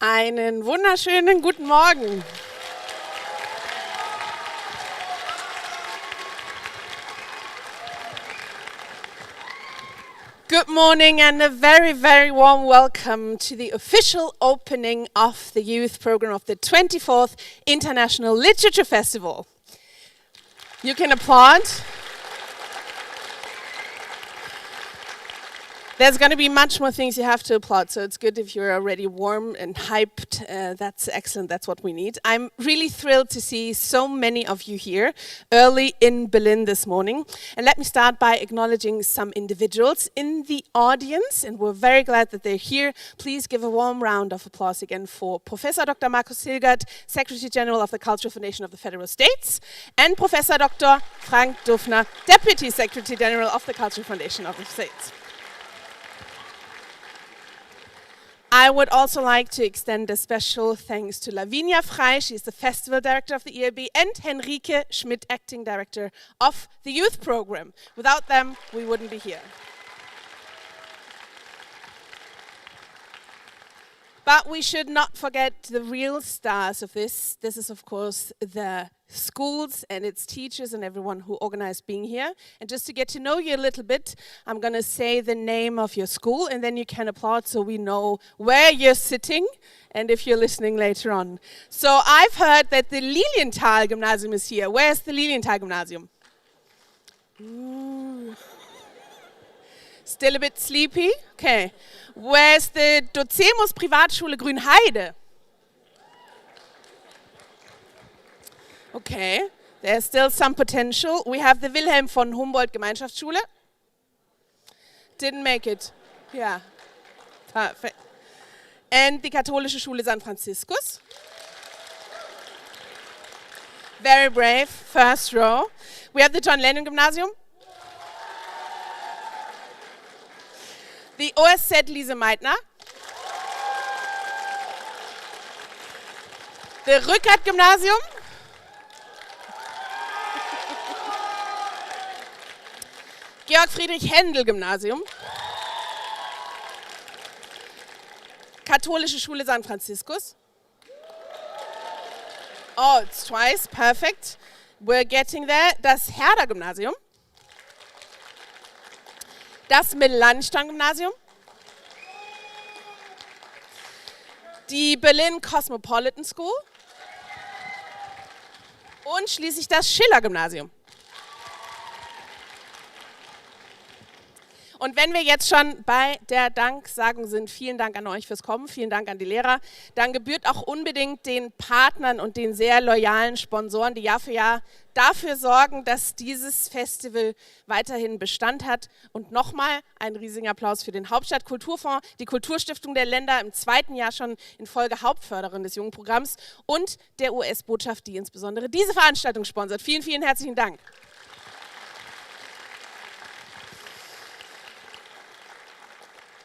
Einen wunderschönen guten Morgen. Good morning and a very, very warm welcome to the official opening of the youth program of the 24th International Literature Festival. You can applaud. There's going to be much more things you have to applaud, so it's good if you're already warm and hyped. That's excellent, that's what we need. I'm really thrilled to see so many of you here early in Berlin this morning. And let me start by acknowledging some individuals in the audience, and we're very glad that they're here. Please give a warm round of applause again for Professor Dr. Markus Hilgert, Secretary General of the Cultural Foundation of the Federal States, and Professor Dr. Frank Dufner, Deputy Secretary General of the Cultural Foundation of the States. I would also like to extend a special thanks to Lavinia Frey, she's the Festival Director of the ERB, and Henrike Schmidt, Acting Director of the Youth Program. Without them, we wouldn't be here. But we should not forget the real stars of this. This is, of course, the schools and its teachers and everyone who organized being here. And just to get to know you a little bit, I'm going to say the name of your school, and then you can applaud so we know where you're sitting and if you're listening later on. So I've heard that the Lilienthal Gymnasium is here. Where's the Lilienthal Gymnasium? Ooh. Still a bit sleepy? Okay. Where's the Docemus Privatschule Grünheide? Okay, there's still some potential. We have the Wilhelm von Humboldt Gemeinschaftsschule. Didn't make it. Yeah, perfect. And the Katholische Schule San Franciscus. Very brave, first row. We have the John Lennon Gymnasium. The OSZ Lise Meitner. The Rückert Gymnasium. Georg Friedrich Händel Gymnasium. Katholische Schule San Franciscus. Oh, it's twice, perfect. We're getting there. Das Herder Gymnasium. Das Melanchthon Gymnasium. Die Berlin Cosmopolitan School. Und schließlich das Schiller Gymnasium. Und wenn wir jetzt schon bei der Danksagung sind, vielen Dank an euch fürs Kommen, vielen Dank an die Lehrer, dann gebührt auch unbedingt den Partnern und den sehr loyalen Sponsoren, die Jahr für Jahr dafür sorgen, dass dieses Festival weiterhin Bestand hat. Und nochmal einen riesigen Applaus für den Hauptstadtkulturfonds, die Kulturstiftung der Länder, im zweiten Jahr schon in Folge Hauptförderin des Jugendprogramms, und der US-Botschaft, die insbesondere diese Veranstaltung sponsert. Vielen, vielen herzlichen Dank.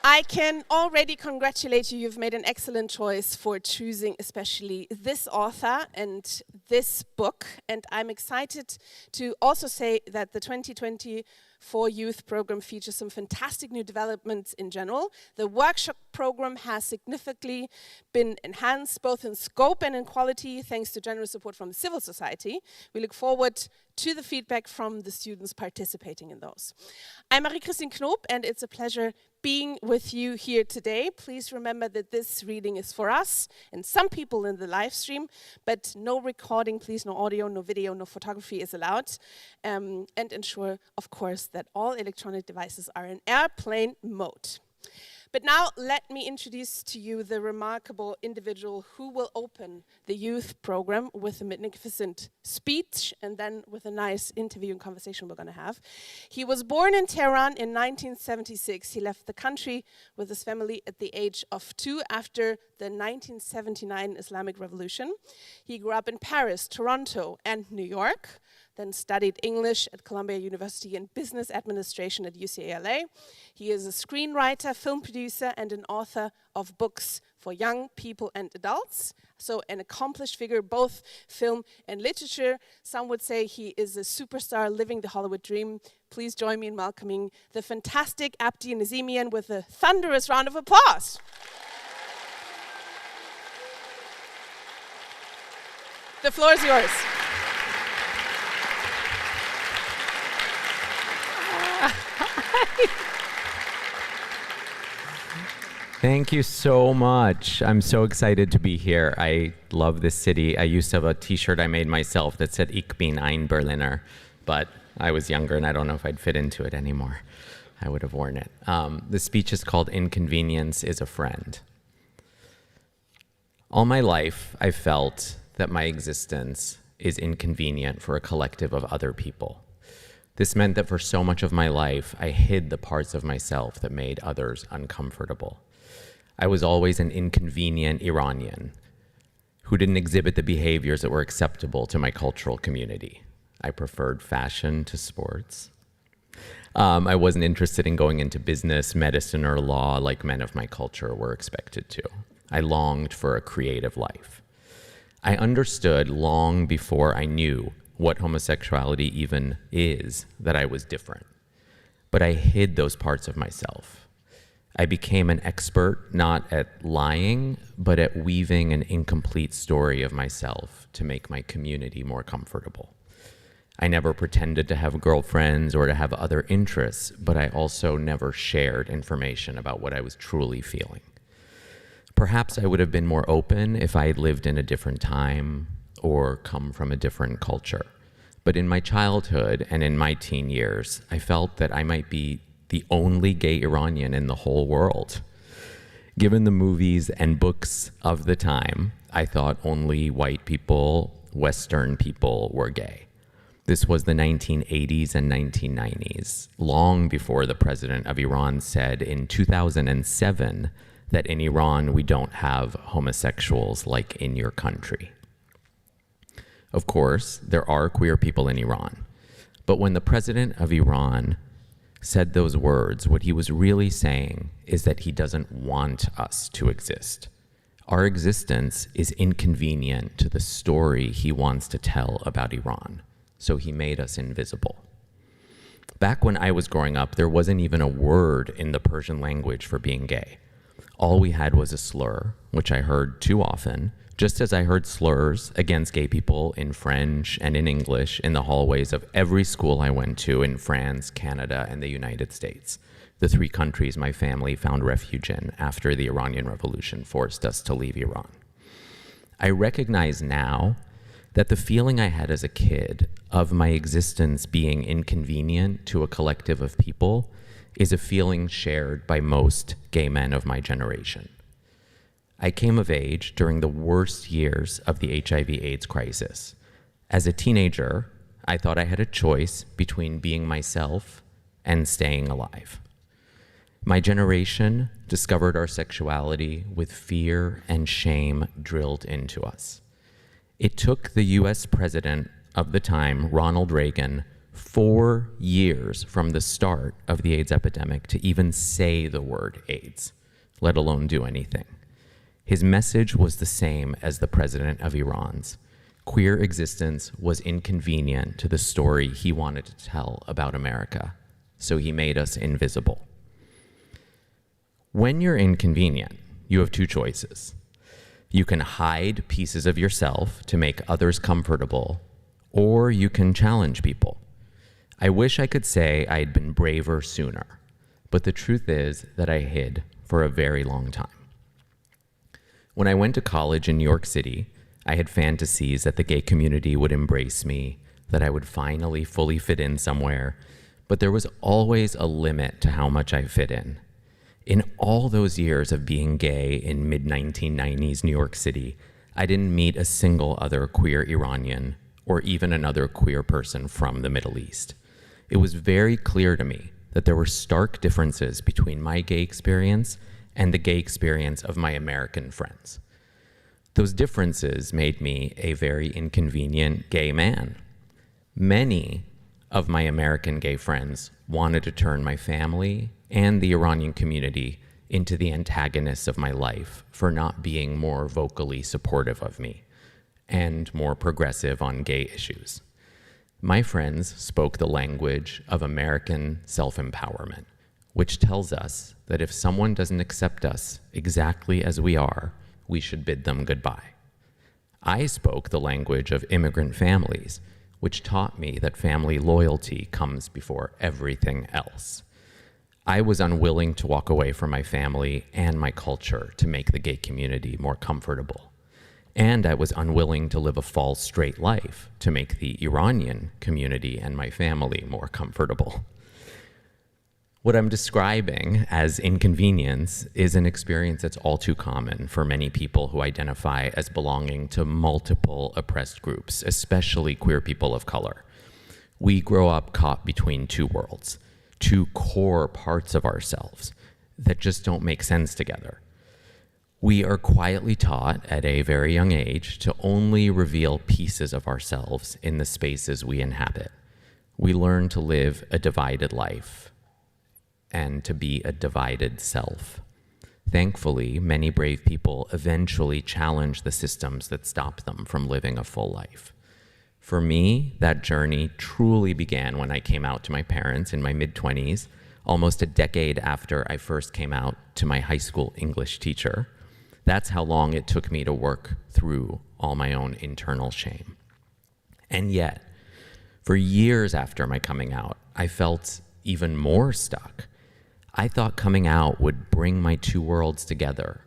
I can already congratulate you. You've made an excellent choice for choosing especially this author and this book. And I'm excited to also say that the 2024 youth program features some fantastic new developments in general. The workshop program has significantly been enhanced both in scope and in quality thanks to generous support from civil society. We look forward to the feedback from the students participating in those. I'm Marie-Christine Knop, and it's a pleasure being with you here today. Please remember that this reading is for us and some people in the live stream, but no recording, please, no audio, no video, no photography is allowed. And ensure, of course, that all electronic devices are in airplane mode. But now let me introduce to you the remarkable individual who will open the youth program with a magnificent speech and then with a nice interview and conversation we're going to have. He was born in Tehran in 1976. He left the country with his family at the age of 2 after the 1979 Islamic Revolution. He grew up in Paris, Toronto, and New York, then studied English at Columbia University and business administration at UCLA. He is a screenwriter, film producer, and an author of books for young people and adults. So an accomplished figure, both film and literature. Some would say he is a superstar living the Hollywood dream. Please join me in welcoming the fantastic Abdi Nazemian with a thunderous round of applause. The floor is yours. Thank you so much. I'm so excited to be here. I love this city. I used to have a t-shirt I made myself that said Ich bin ein Berliner, but I was younger and I don't know if I'd fit into it anymore. I would have worn it. The speech is called Inconvenience is a Friend. All my life, I felt that my existence is inconvenient for a collective of other people. This meant that for so much of my life, I hid the parts of myself that made others uncomfortable. I was always an inconvenient Iranian who didn't exhibit the behaviors that were acceptable to my cultural community. I preferred fashion to sports. I wasn't interested in going into business, medicine, or law like men of my culture were expected to. I longed for a creative life. I understood long before I knew what homosexuality even is that I was different. But I hid those parts of myself. I became an expert not at lying, but at weaving an incomplete story of myself to make my community more comfortable. I never pretended to have girlfriends or to have other interests, but I also never shared information about what I was truly feeling. Perhaps I would have been more open if I had lived in a different time or come from a different culture. But in my childhood and in my teen years, I felt that I might be the only gay Iranian in the whole world. Given the movies and books of the time, I thought only white people, Western people were gay. This was the 1980s and 1990s, long before the president of Iran said in 2007 that in Iran we don't have homosexuals like in your country. Of course, there are queer people in Iran, but when the president of Iran said those words, what he was really saying is that he doesn't want us to exist. Our existence is inconvenient to the story he wants to tell about Iran, so he made us invisible. Back when I was growing up, there wasn't even a word in the Persian language for being gay. All we had was a slur, which I heard too often, just as I heard slurs against gay people in French and in English in the hallways of every school I went to in France, Canada, and the United States, the three countries my family found refuge in after the Iranian Revolution forced us to leave Iran. I recognize now that the feeling I had as a kid of my existence being inconvenient to a collective of people is a feeling shared by most gay men of my generation. I came of age during the worst years of the HIV/AIDS crisis. As a teenager, I thought I had a choice between being myself and staying alive. My generation discovered our sexuality with fear and shame drilled into us. It took the US president of the time, Ronald Reagan, 4 years from the start of the AIDS epidemic to even say the word AIDS, let alone do anything. His message was the same as the president of Iran's. Queer existence was inconvenient to the story he wanted to tell about America, so he made us invisible. When you're inconvenient, you have two choices. You can hide pieces of yourself to make others comfortable, or you can challenge people. I wish I could say I had been braver sooner, but the truth is that I hid for a very long time. When I went to college in New York City, I had fantasies that the gay community would embrace me, that I would finally fully fit in somewhere, but there was always a limit to how much I fit in. In all those years of being gay in mid-1990s New York City, I didn't meet a single other queer Iranian or even another queer person from the Middle East. It was very clear to me that there were stark differences between my gay experience and the gay experience of my American friends. Those differences made me a very inconvenient gay man. Many of my American gay friends wanted to turn my family and the Iranian community into the antagonists of my life for not being more vocally supportive of me and more progressive on gay issues. My friends spoke the language of American self-empowerment, which tells us that if someone doesn't accept us exactly as we are, we should bid them goodbye. I spoke the language of immigrant families, which taught me that family loyalty comes before everything else. I was unwilling to walk away from my family and my culture to make the gay community more comfortable. And I was unwilling to live a false straight life to make the Iranian community and my family more comfortable. What I'm describing as inconvenience is an experience that's all too common for many people who identify as belonging to multiple oppressed groups, especially queer people of color. We grow up caught between two worlds, two core parts of ourselves that just don't make sense together. We are quietly taught at a very young age to only reveal pieces of ourselves in the spaces we inhabit. We learn to live a divided life and to be a divided self. Thankfully, many brave people eventually challenge the systems that stop them from living a full life. For me, that journey truly began when I came out to my parents in my mid-20s, almost a decade after I first came out to my high school English teacher. That's how long it took me to work through all my own internal shame. And yet, for years after my coming out, I felt even more stuck. I thought coming out would bring my two worlds together,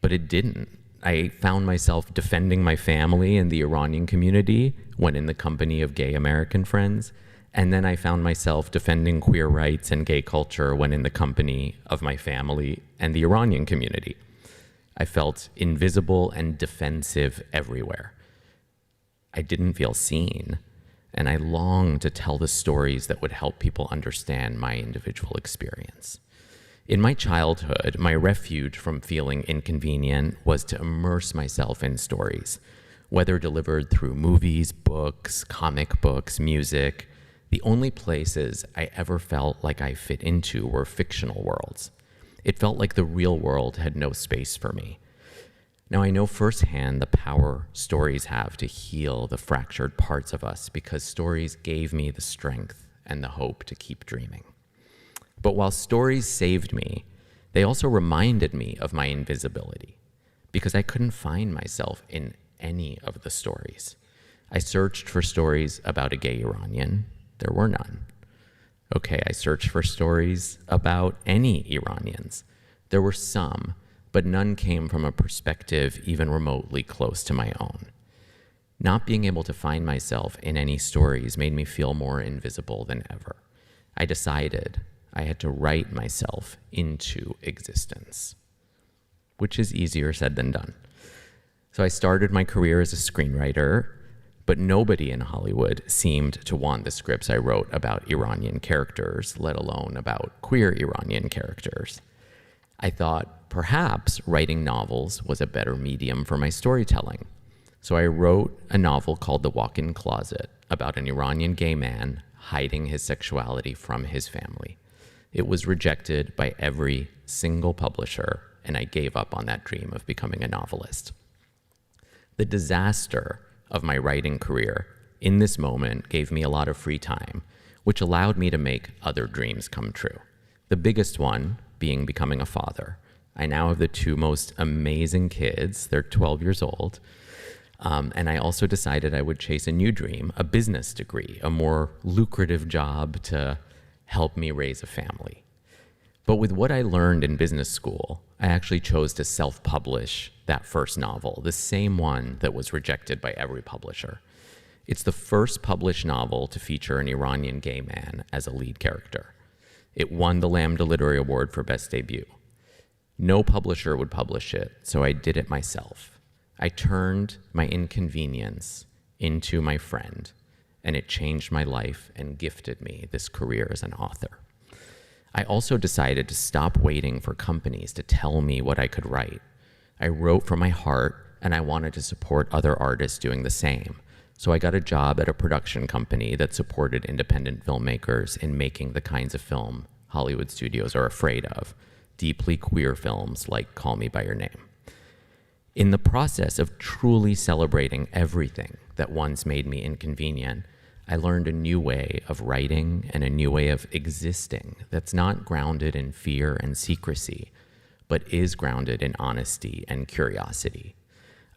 but it didn't. I found myself defending my family and the Iranian community when in the company of gay American friends, and then I found myself defending queer rights and gay culture when in the company of my family and the Iranian community. I felt invisible and defensive everywhere. I didn't feel seen, and I longed to tell the stories that would help people understand my individual experience. In my childhood, my refuge from feeling inconvenient was to immerse myself in stories, whether delivered through movies, books, comic books, music. The only places I ever felt like I fit into were fictional worlds. It felt like the real world had no space for me. Now, I know firsthand the power stories have to heal the fractured parts of us because stories gave me the strength and the hope to keep dreaming. But while stories saved me, they also reminded me of my invisibility because I couldn't find myself in any of the stories. I searched for stories about a gay Iranian. There were none. Okay, I searched for stories about any Iranians. There were some, but none came from a perspective even remotely close to my own. Not being able to find myself in any stories made me feel more invisible than ever. I decided I had to write myself into existence, which is easier said than done. So I started my career as a screenwriter, but nobody in Hollywood seemed to want the scripts I wrote about Iranian characters, let alone about queer Iranian characters. I thought perhaps writing novels was a better medium for my storytelling. So I wrote a novel called The Walk-in Closet about an Iranian gay man hiding his sexuality from his family. It was rejected by every single publisher, and I gave up on that dream of becoming a novelist. The disaster of my writing career in this moment gave me a lot of free time, which allowed me to make other dreams come true. The biggest one being becoming a father. I now have the two most amazing kids. They're 12 years old. And I also decided I would chase a new dream, a business degree, a more lucrative job to help me raise a family. But with what I learned in business school, I actually chose to self-publish that first novel, the same one that was rejected by every publisher. It's the first published novel to feature an Iranian gay man as a lead character. It won the Lambda Literary Award for Best Debut. No publisher would publish it, so I did it myself. I turned my inconvenience into my friend, and it changed my life and gifted me this career as an author. I also decided to stop waiting for companies to tell me what I could write. I wrote from my heart, and I wanted to support other artists doing the same. So I got a job at a production company that supported independent filmmakers in making the kinds of film Hollywood studios are afraid of, deeply queer films like Call Me by Your Name. In the process of truly celebrating everything that once made me inconvenient, I learned a new way of writing and a new way of existing that's not grounded in fear and secrecy, but is grounded in honesty and curiosity.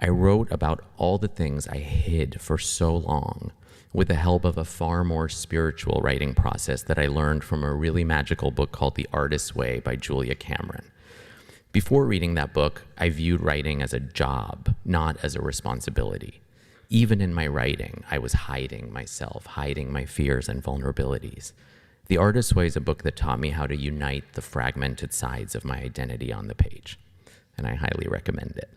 I wrote about all the things I hid for so long with the help of a far more spiritual writing process that I learned from a really magical book called The Artist's Way by Julia Cameron. Before reading that book, I viewed writing as a job, not as a responsibility. Even in my writing, I was hiding myself, hiding my fears and vulnerabilities. The Artist's Way is a book that taught me how to unite the fragmented sides of my identity on the page, and I highly recommend it.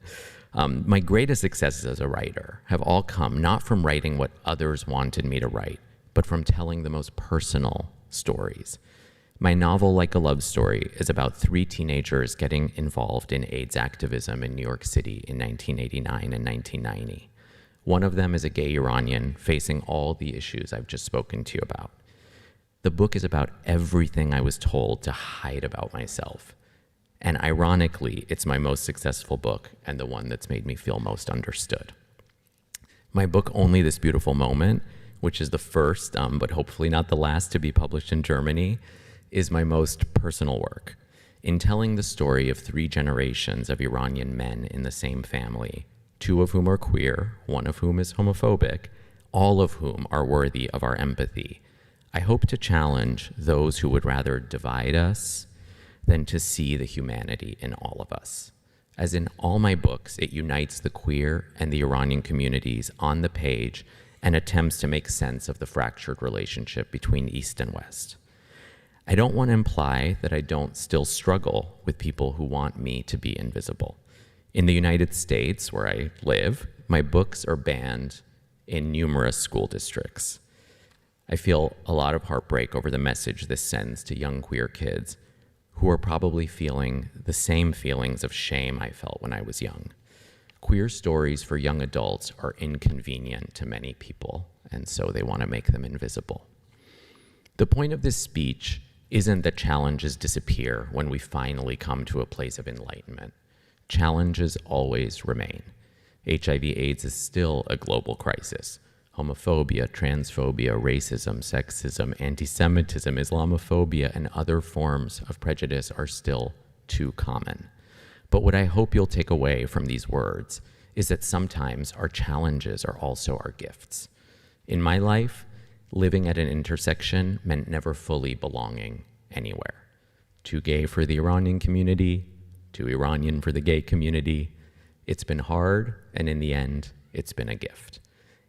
My greatest successes as a writer have all come not from writing what others wanted me to write, but from telling the most personal stories. My novel, Like a Love Story, is about 3 teenagers getting involved in AIDS activism in New York City in 1989 and 1990. One of them is a gay Iranian facing all the issues I've just spoken to you about. The book is about everything I was told to hide about myself. And ironically, it's my most successful book and the one that's made me feel most understood. My book, Only This Beautiful Moment, which is the first, but hopefully not the last to be published in Germany, is my most personal work. In telling the story of 3 generations of Iranian men in the same family, 2 of whom are queer, 1 of whom is homophobic, all of whom are worthy of our empathy, I hope to challenge those who would rather divide us than to see the humanity in all of us. As in all my books, it unites the queer and the Iranian communities on the page and attempts to make sense of the fractured relationship between East and West. I don't want to imply that I don't still struggle with people who want me to be invisible. In the United States, where I live, my books are banned in numerous school districts. I feel a lot of heartbreak over the message this sends to young queer kids who are probably feeling the same feelings of shame I felt when I was young. Queer stories for young adults are inconvenient to many people, and so they want to make them invisible. The point of this speech isn't that challenges disappear when we finally come to a place of enlightenment. Challenges always remain. HIV/AIDS is still a global crisis. Homophobia, transphobia, racism, sexism, anti-Semitism, Islamophobia, and other forms of prejudice are still too common. But what I hope you'll take away from these words is that sometimes our challenges are also our gifts. In my life, living at an intersection meant never fully belonging anywhere. Too gay for the Iranian community, too Iranian for the gay community. It's been hard, and in the end, it's been a gift.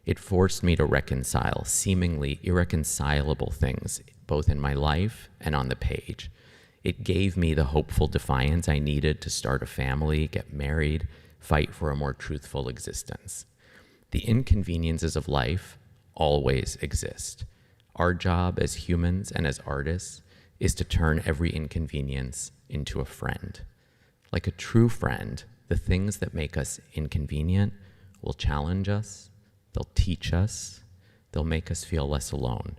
It forced me to reconcile seemingly irreconcilable things, both in my life and on the page. It gave me the hopeful defiance I needed to start a family, get married, fight for a more truthful existence. The inconveniences of life always exist. Our job as humans and as artists is to turn every inconvenience into a friend. Like a true friend, the things that make us inconvenient will challenge us, they'll teach us, they'll make us feel less alone,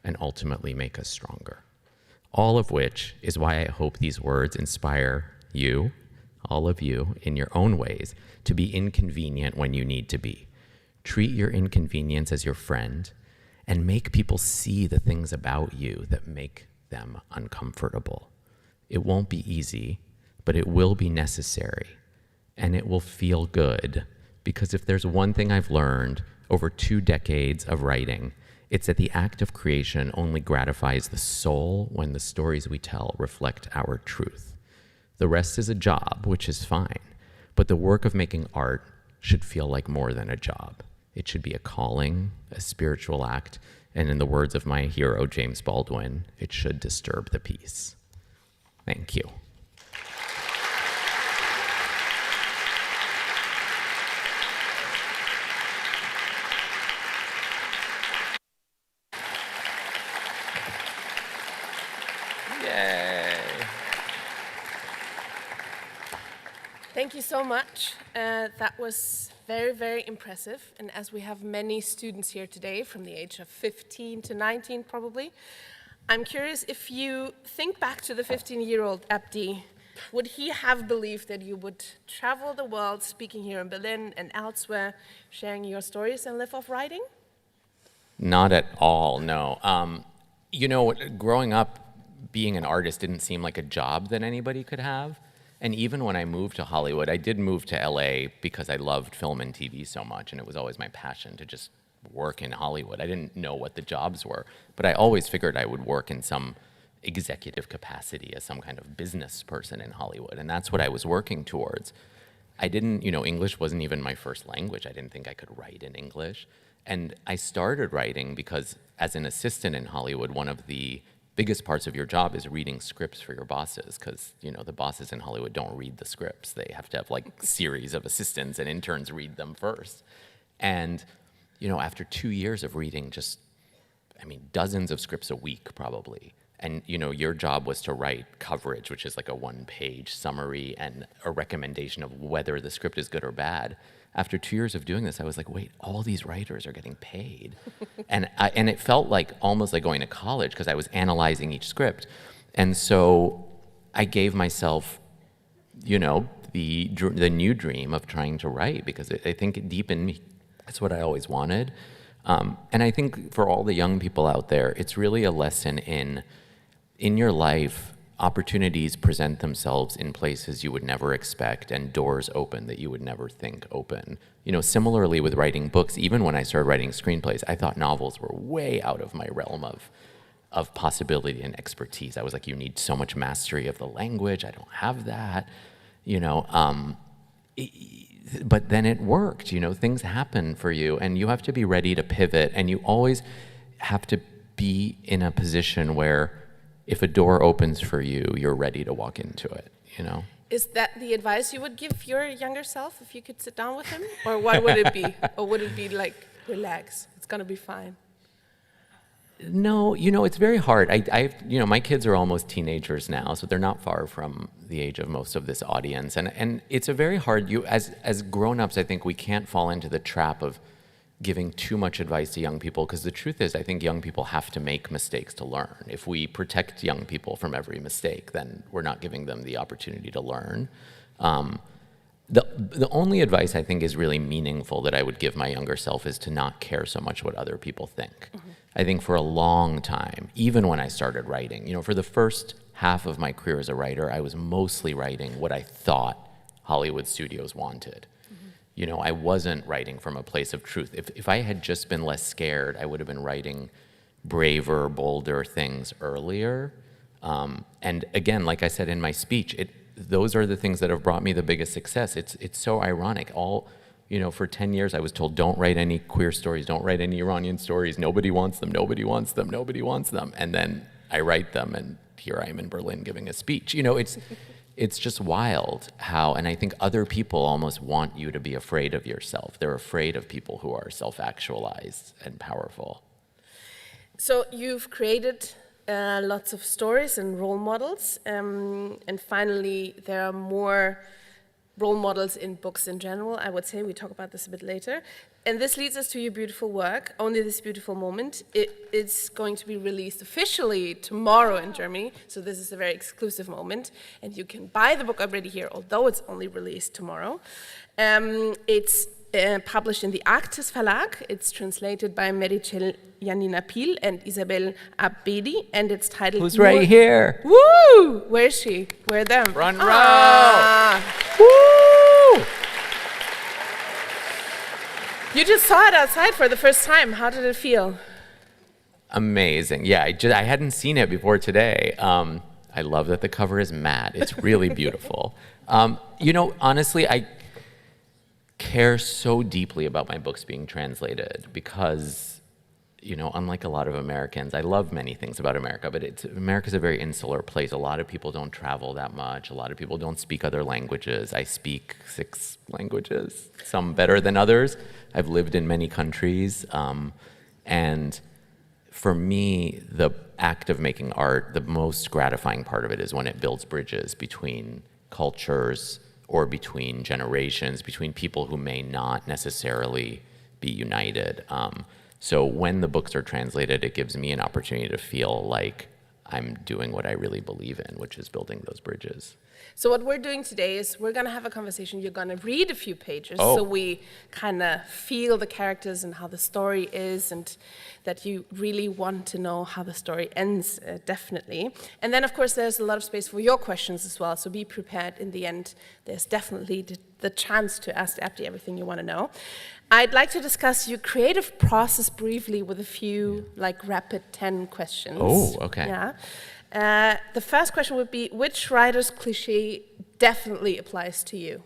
and ultimately make us stronger. All of which is why I hope these words inspire you, all of you, in your own ways, to be inconvenient when you need to be. Treat your inconvenience as your friend, and make people see the things about you that make them uncomfortable. It won't be easy, but it will be necessary, and it will feel good, because if there's one thing I've learned over 2 decades of writing, it's that the act of creation only gratifies the soul when the stories we tell reflect our truth. The rest is a job, which is fine, but the work of making art should feel like more than a job. It should be a calling, a spiritual act, and in the words of my hero, James Baldwin, it should disturb the peace. Thank you. Yay. Thank you so much. That was very, very impressive. And as we have many students here today from the age of 15 to 19 probably, I'm curious if you think back to the 15-year-old Abdi, would he have believed that you would travel the world speaking here in Berlin and elsewhere, sharing your stories and live off writing? Not at all, no. Growing up, being an artist didn't seem like a job that anybody could have. And even when I moved to Hollywood, I did move to LA because I loved film and TV so much, and it was always my passion to just work in Hollywood. I didn't know what the jobs were, but I always figured I would work in some executive capacity as some kind of business person in Hollywood, and that's what I was working towards. I didn't, English wasn't even my first language. I didn't think I could write in English. And I started writing because as an assistant in Hollywood, one of the biggest parts of your job is reading scripts for your bosses, because the bosses in Hollywood don't read the scripts. They have to have like series of assistants and interns read them first. And after 2 years of reading dozens of scripts a week probably, and your job was to write coverage, which is like a one-page summary and a recommendation of whether the script is good or bad. After 2 years of doing this, I was like, wait, all these writers are getting paid. and it felt like almost like going to college, because I was analyzing each script. And so I gave myself, the new dream of trying to write, because I think deep in me, that's what I always wanted. And I think for all the young people out there, it's really a lesson in your life, opportunities present themselves in places you would never expect, and doors open that you would never think open. Similarly with writing books, even when I started writing screenplays, I thought novels were way out of my realm of possibility and expertise. I was like, you need so much mastery of the language. I don't have that, but then it worked, things happen for you, and you have to be ready to pivot, and you always have to be in a position where if a door opens for you, you're ready to walk into it, Is that the advice you would give your younger self if you could sit down with him? Or what would it be? Or would it be like, relax, it's gonna be fine? No, it's very hard. My kids are almost teenagers now, so they're not far from the age of most of this audience. And it's a very hard, as grown-ups, I think we can't fall into the trap of giving too much advice to young people, because the truth is, I think young people have to make mistakes to learn. If we protect young people from every mistake, then we're not giving them the opportunity to learn. The only advice I think is really meaningful that I would give my younger self is to not care so much what other people think. Mm-hmm. I think for a long time, even when I started writing, for the first half of my career as a writer, I was mostly writing what I thought Hollywood studios wanted. I wasn't writing from a place of truth. If I had just been less scared, I would have been writing braver, bolder things earlier. And again, like I said in my speech, those are the things that have brought me the biggest success. It's so ironic. For 10 years I was told, don't write any queer stories, don't write any Iranian stories, nobody wants them, nobody wants them, nobody wants them. And then I write them, and here I am in Berlin giving a speech. It's just wild how, and I think other people almost want you to be afraid of yourself. They're afraid of people who are self-actualized and powerful. So you've created lots of stories and role models, and finally there are more role models in books in general, I would say. We talk about this a bit later. And this leads us to your beautiful work, Only This Beautiful Moment. It's going to be released officially tomorrow in Germany, so this is a very exclusive moment. And you can buy the book already here, although it's only released tomorrow. It's published in the Arktis Verlag. It's translated by Merichel Janina Pil and Isabel Abedi, and it's titled... Who's right here? Woo! Where is she? Where are them? Front row! Woo! You just saw it outside for the first time. How did it feel? Amazing. Yeah, I hadn't seen it before today. I love that the cover is matte. It's really beautiful. Honestly, I care so deeply about my books being translated because, unlike a lot of Americans, I love many things about America, but America's a very insular place. A lot of people don't travel that much. A lot of people don't speak other languages. I speak 6 languages, some better than others. I've lived in many countries, and for me, the act of making art, the most gratifying part of it is when it builds bridges between cultures or between generations, between people who may not necessarily be united. So when the books are translated, it gives me an opportunity to feel like I'm doing what I really believe in, which is building those bridges. So what we're doing today is we're going to have a conversation. You're going to read a few pages so we kind of feel the characters and how the story is, and that you really want to know how the story ends, definitely. And then, of course, there's a lot of space for your questions as well, so be prepared. In the end, there's definitely the chance to ask Abdi everything you want to know. I'd like to discuss your creative process briefly with a few like rapid 10 questions. Oh, okay. Yeah. The first question would be, which writer's cliche definitely applies to you?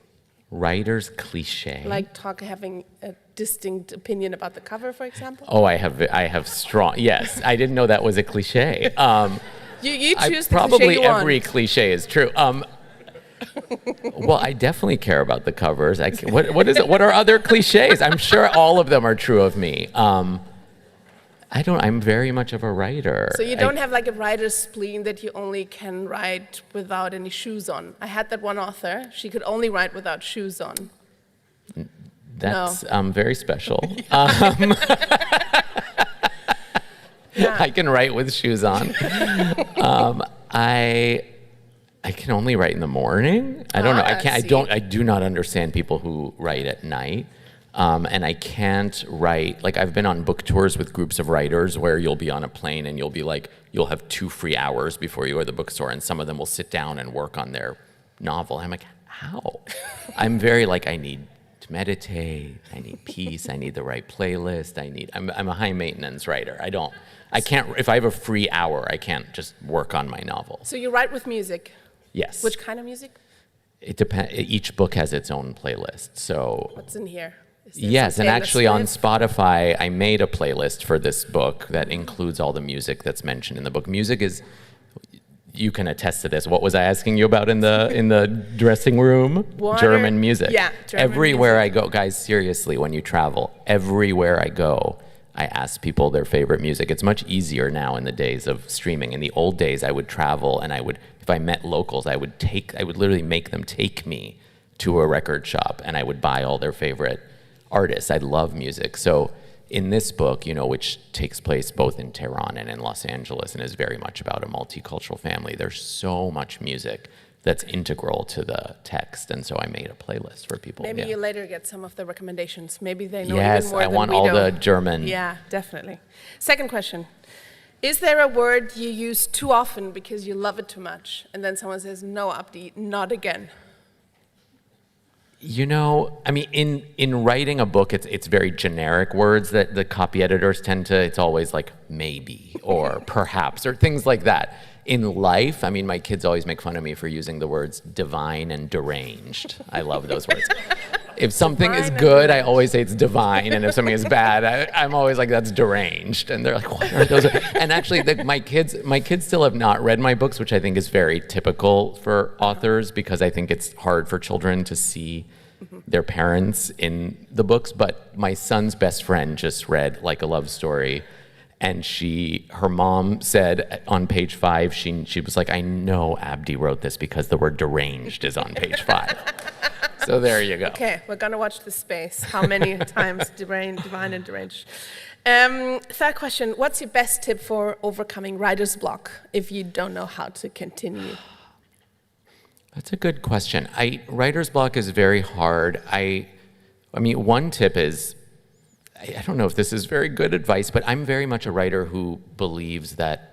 Writer's cliche? Like having a distinct opinion about the cover, for example? Oh, I have strong, yes. I didn't know that was a cliche. You choose the probably cliche you want. Every cliche is true. Well, I definitely care about the covers. What are other cliches? I'm sure all of them are true of me. I'm very much of a writer. So you don't have like a writer's spleen that you only can write without any shoes on. I had that one author. She could only write without shoes on. That's very special. Yeah. I can write with shoes on. I can only write in the morning. I don't know. I do not understand people who write at night. And I can't write, like I've been on book tours with groups of writers where you'll be on a plane and you'll have 2 free hours before you go to the bookstore, and some of them will sit down and work on their novel. I'm like, how? I'm very like, I need to meditate, I need peace, I need the right playlist, I'm a high maintenance writer. I can't, if I have a free hour, I can't just work on my novel. So you write with music? Yes. Which kind of music? It depends, each book has its own playlist, so. What's in here? Yes, and actually on Spotify, I made a playlist for this book that includes all the music that's mentioned in the book. Music is, you can attest to this. What was I asking you about in the dressing room? Water. German music. Yeah, German everywhere music. I go, guys, seriously, when you travel, everywhere I go, I ask people their favorite music. It's much easier now in the days of streaming. In the old days, I would travel and if I met locals, I would literally make them take me to a record shop, and I would buy all their favorite artists. I love music. So in this book, which takes place both in Tehran and in Los Angeles and is very much about a multicultural family, there's so much music that's integral to the text. And so I made a playlist for people. Maybe you later get some of the recommendations. Maybe they know even more Yes, than I want we all do. the German. Yeah, definitely. Second question. Is there a word you use too often because you love it too much? And then someone says, no, Abdi, not again. In writing a book, it's very generic words that the copy editors tend to, it's always like maybe or perhaps or things like that. In life, my kids always make fun of me for using the words divine and deranged. I love those words. If something is good, I always say it's divine, and if something is bad, I'm always like, that's deranged. And they're like, what are those? And actually, my kids still have not read my books, which I think is very typical for authors, because I think it's hard for children to see their parents in the books. But my son's best friend just read Like a Love Story, and her mom said on page 5, she was like, I know Abdi wrote this because the word deranged is on page 5. So there you go. Okay, we're going to watch the space. How many times divine and deranged? Third question. What's your best tip for overcoming writer's block if you don't know how to continue? That's a good question. Writer's block is very hard. One tip is, I don't know if this is very good advice, but I'm very much a writer who believes that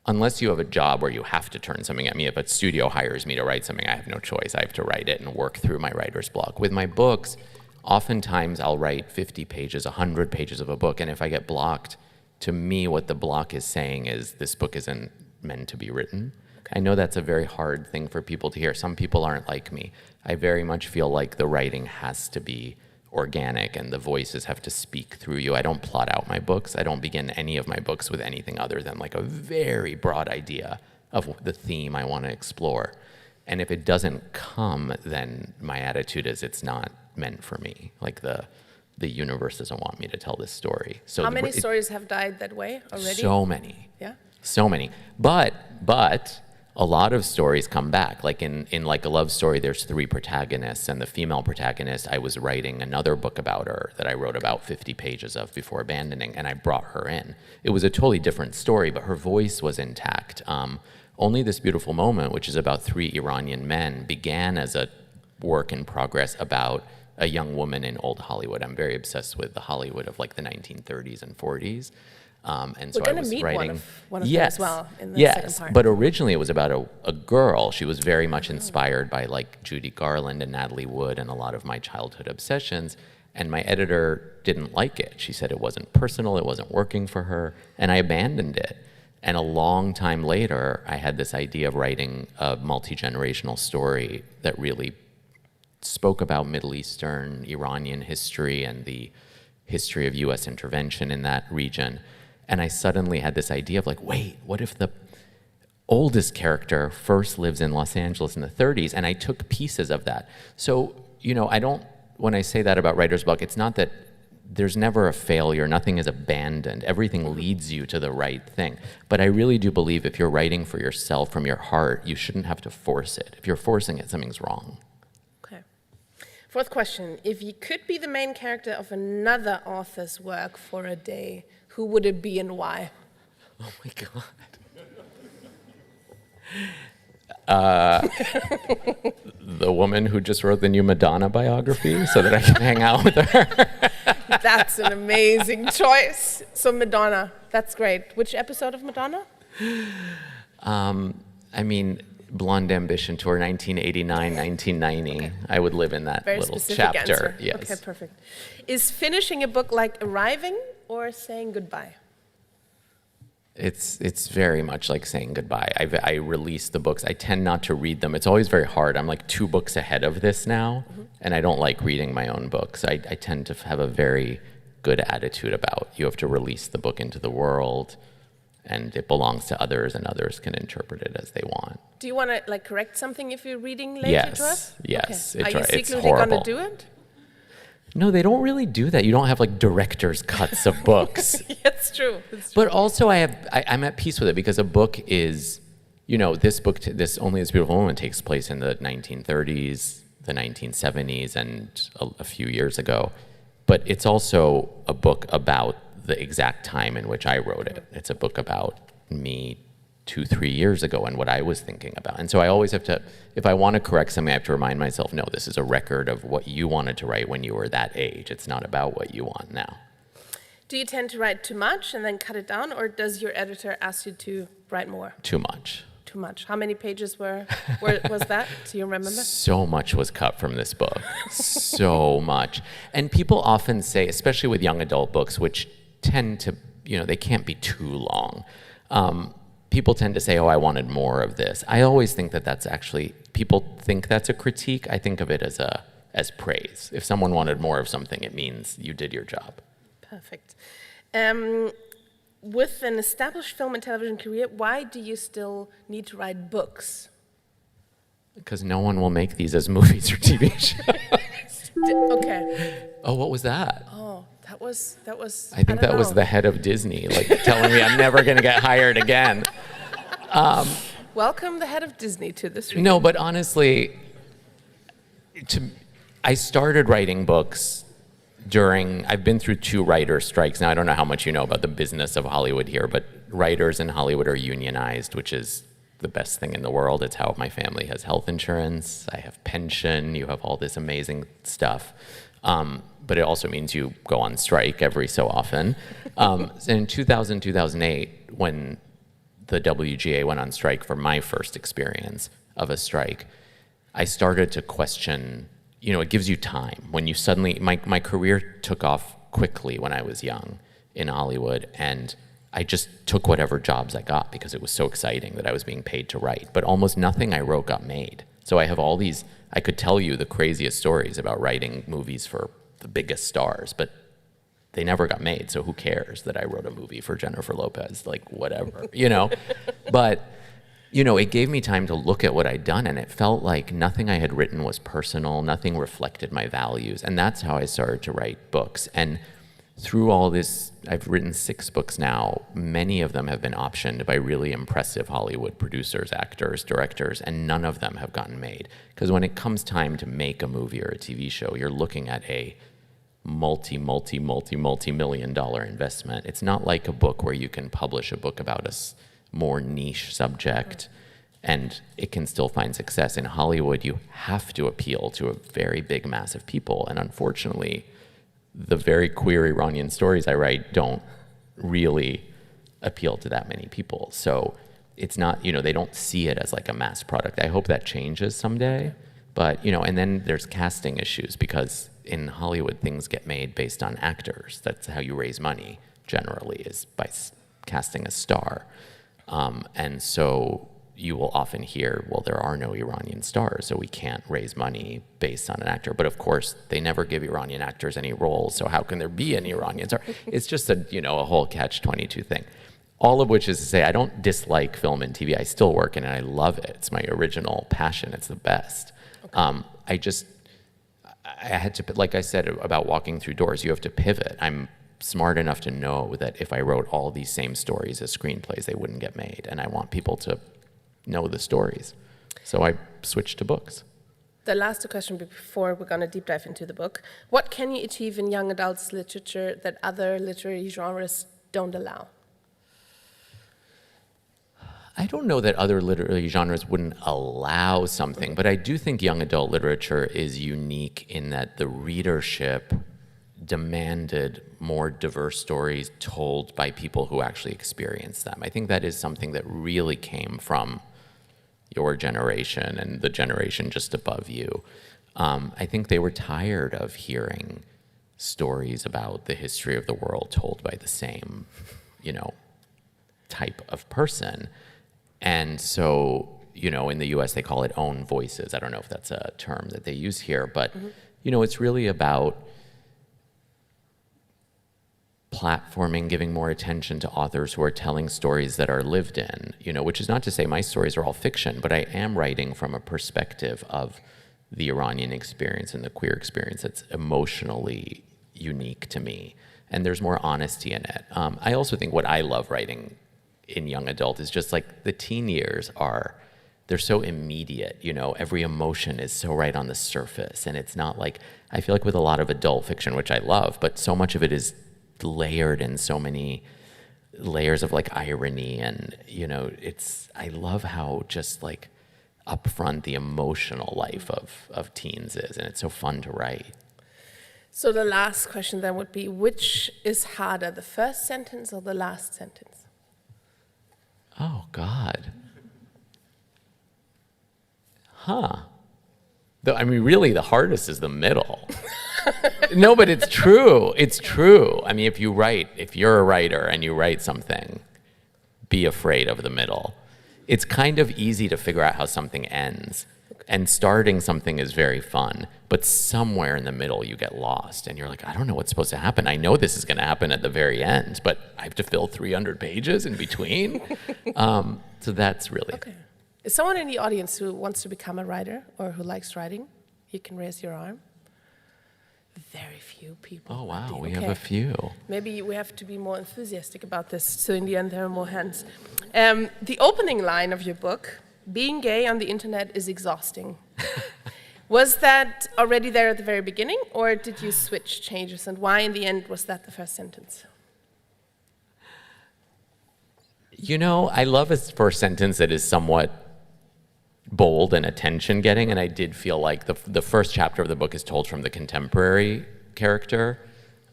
unless you have a job where you have to turn something at me, if a studio hires me to write something, I have no choice. I have to write it and work through my writer's block. With my books, oftentimes I'll write 50 pages, 100 pages of a book, and if I get blocked, to me what the block is saying is this book isn't meant to be written. Okay. I know that's a very hard thing for people to hear. Some people aren't like me. I very much feel like the writing has to be organic and the voices have to speak through you. I don't plot out my books. I don't begin any of my books with anything other than like a very broad idea of the theme I want to explore. And if it doesn't come, then my attitude is it's not meant for me. Like the universe doesn't want me to tell this story. So how many stories have died that way already? So many. Yeah. So many. But a lot of stories come back. Like in Like a Love Story, there's 3 protagonists, and the female protagonist, I was writing another book about her that I wrote about 50 pages of before abandoning, and I brought her in. It was a totally different story, but her voice was intact. Only This Beautiful Moment, which is about 3 Iranian men, began as a work in progress about a young woman in old Hollywood. I'm very obsessed with the Hollywood of like the 1930s and 40s. And so We're I going to was meet writing. one of them as well in the second part. But originally it was about a girl. She was very much inspired by like Judy Garland and Natalie Wood and a lot of my childhood obsessions. And my editor didn't like it. She said it wasn't personal, it wasn't working for her, and I abandoned it. And a long time later, I had this idea of writing a multi-generational story that really spoke about Middle Eastern, Iranian history and the history of US intervention in that region. And I suddenly had this idea of like, wait, what if the oldest character first lives in Los Angeles in the 30s? And I took pieces of that. So, when I say that about writer's block, it's not that there's never a failure, nothing is abandoned, everything leads you to the right thing. But I really do believe if you're writing for yourself from your heart, you shouldn't have to force it. If you're forcing it, something's wrong. Okay. 4th question. If you could be the main character of another author's work for a day, who would it be and why? Oh my God. The woman who just wrote the new Madonna biography so that I can hang out with her. That's an amazing choice. So Madonna, that's great. Which episode of Madonna? Blonde Ambition Tour 1989, 1990. Okay. I would live in that very little specific chapter. Answer. Yes. Okay, perfect. Is finishing a book like arriving or saying goodbye? It's very much like saying goodbye. I release the books. I tend not to read them. It's always very hard. I'm like 2 books ahead of this now, and I don't like reading my own books. I tend to have a very good attitude about you have to release the book into the world, and it belongs to others, and others can interpret it as they want. Do you want to correct something if you're reading later to us? Yes. Okay. Are you secretly going to do it? No, they don't really do that. You don't have director's cuts of books. It's true. But also I'm at peace with it because a book is, this Only This Beautiful Moment takes place in the 1930s, the 1970s, and a few years ago. But it's also a book about the exact time in which I wrote it. It's a book about me 2-3 years ago and what I was thinking about. And so I always have to, if I want to correct something, I have to remind myself, no, this is a record of what you wanted to write when you were that age. It's not about what you want now. Do you tend to write too much and then cut it down, or does your editor ask you to write more? Too much. Too much. How many pages was that? Do you remember? So much was cut from this book. So much. And people often say, especially with young adult books, which tend to, they can't be too long. People tend to say, oh, I wanted more of this. I always think that that's actually, people think that's a critique. I think of it as praise. If someone wanted more of something, it means you did your job. Perfect. With an established film and television career, why do you still need to write books? Because no one will make these as movies or TV shows. Okay. Oh, what was that? Oh, that was. I think that was the head of Disney, telling me I'm never going to get hired again. Welcome the head of Disney to this room. No, but honestly, I started writing books I've been through 2 writer strikes. Now, I don't know how much you know about the business of Hollywood here, but writers in Hollywood are unionized, which is the best thing in the world. It's how my family has health insurance. I have pension. You have all this amazing stuff. But it also means you go on strike every so often. In 2000, 2008, when the WGA went on strike for my first experience of a strike, I started to question, it gives you time. When you suddenly, my career took off quickly when I was young in Hollywood, and I just took whatever jobs I got because it was so exciting that I was being paid to write. But almost nothing I wrote got made. So I have all these, I could tell you the craziest stories about writing movies for the biggest stars, but they never got made, so who cares that I wrote a movie for Jennifer Lopez, whatever, But, it gave me time to look at what I'd done, and it felt like nothing I had written was personal, nothing reflected my values, and that's how I started to write books. And through all this, I've written 6 books now. Many of them have been optioned by really impressive Hollywood producers, actors, directors, and none of them have gotten made. Because when it comes time to make a movie or a TV show, you're looking at a multi-million dollar investment. It's not like a book where you can publish a book about a more niche subject and it can still find success. In Hollywood, you have to appeal to a very big mass of people. And unfortunately, the very queer Iranian stories I write don't really appeal to that many people. So it's not, they don't see it as like a mass product. I hope that changes someday. But, and then there's casting issues because in Hollywood, things get made based on actors. That's how you raise money generally, is by casting a star. And so you will often hear, well, there are no Iranian stars, so we can't raise money based on an actor. But of course, they never give Iranian actors any roles, so how can there be an Iranian star? It's just a whole catch-22 thing. All of which is to say, I don't dislike film and TV. I still work in it, and I love it. It's my original passion. It's the best. Okay. I had to, like I said about walking through doors, you have to pivot. I'm smart enough to know that if I wrote all these same stories as screenplays, they wouldn't get made. And I want people to know the stories. So I switched to books. The last question before we're going to deep dive into the book. What can you achieve in young adults literature that other literary genres don't allow? I don't know that other literary genres wouldn't allow something, but I do think young adult literature is unique in that the readership demanded more diverse stories told by people who actually experience them. I think that is something that really came from your generation and the generation just above you. I think they were tired of hearing stories about the history of the world told by the same, type of person. And so, in the US, they call it own voices. I don't know if that's a term that they use here, but, it's really about platforming, giving more attention to authors who are telling stories that are lived in, which is not to say my stories are all fiction, but I am writing from a perspective of the Iranian experience and the queer experience that's emotionally unique to me. And there's more honesty in it. I also think what I love writing in young adult is just like the teen years they're so immediate, every emotion is so right on the surface. And it's not like, I feel like with a lot of adult fiction, which I love, but so much of it is layered in so many layers of like irony and, I love how just like upfront the emotional life of teens is, and it's so fun to write. So the last question then would be, which is harder, the first sentence or the last sentence? Oh, God. Really, the hardest is the middle. No, but it's true. It's true. If you're a writer and you write something, be afraid of the middle. It's kind of easy to figure out how something ends. And starting something is very fun, but somewhere in the middle you get lost and you're like, I don't know what's supposed to happen. I know this is going to happen at the very end, but I have to fill 300 pages in between. So that's really... Okay. Is someone in the audience who wants to become a writer or who likes writing? You can raise your arm. Very few people. Oh, wow, we have a few. Maybe we have to be more enthusiastic about this, so in the end there are more hands. The opening line of your book, being gay on the internet is exhausting. Was that already there at the very beginning, or did you switch changes, and why in the end was that the first sentence? I love a first sentence that is somewhat bold and attention-getting, and I did feel like the first chapter of the book is told from the contemporary character.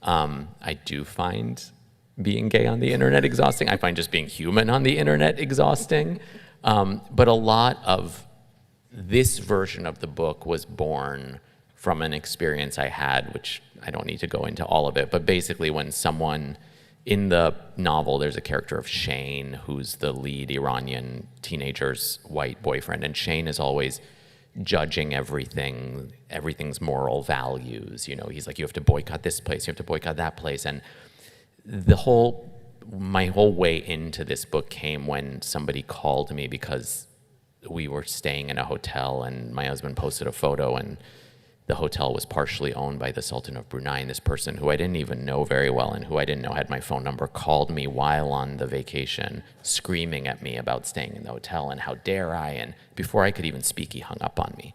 I do find being gay on the internet exhausting. I find just being human on the internet exhausting. But a lot of this version of the book was born from an experience I had, which I don't need to go into all of it, but basically when someone in the novel, there's a character of Shane, who's the lead Iranian teenager's white boyfriend, and Shane is always judging everything's moral values. He's like, you have to boycott this place, you have to boycott that place, and my whole way into this book came when somebody called me because we were staying in a hotel and my husband posted a photo and the hotel was partially owned by the Sultan of Brunei, and this person who I didn't even know very well and who I didn't know had my phone number called me while on the vacation, screaming at me about staying in the hotel and how dare I, and before I could even speak, he hung up on me.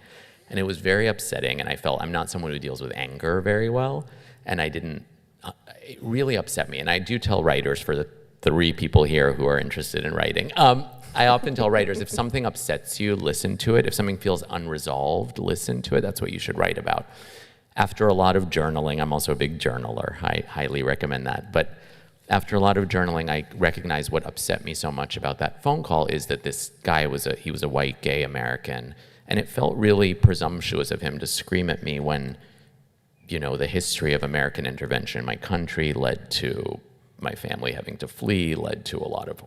And it was very upsetting, and I felt I'm not someone who deals with anger very well, and it really upset me. And I do tell writers, for the 3 people here who are interested in writing, I often tell writers, if something upsets you, listen to it. If something feels unresolved, listen to it. That's what you should write about. After a lot of journaling, I'm also a big journaler. I highly recommend that. But after a lot of journaling, I recognized what upset me so much about that phone call is that this guy was a white gay American, and it felt really presumptuous of him to scream at me when, the history of American intervention in my country led to my family having to flee, led to a lot of,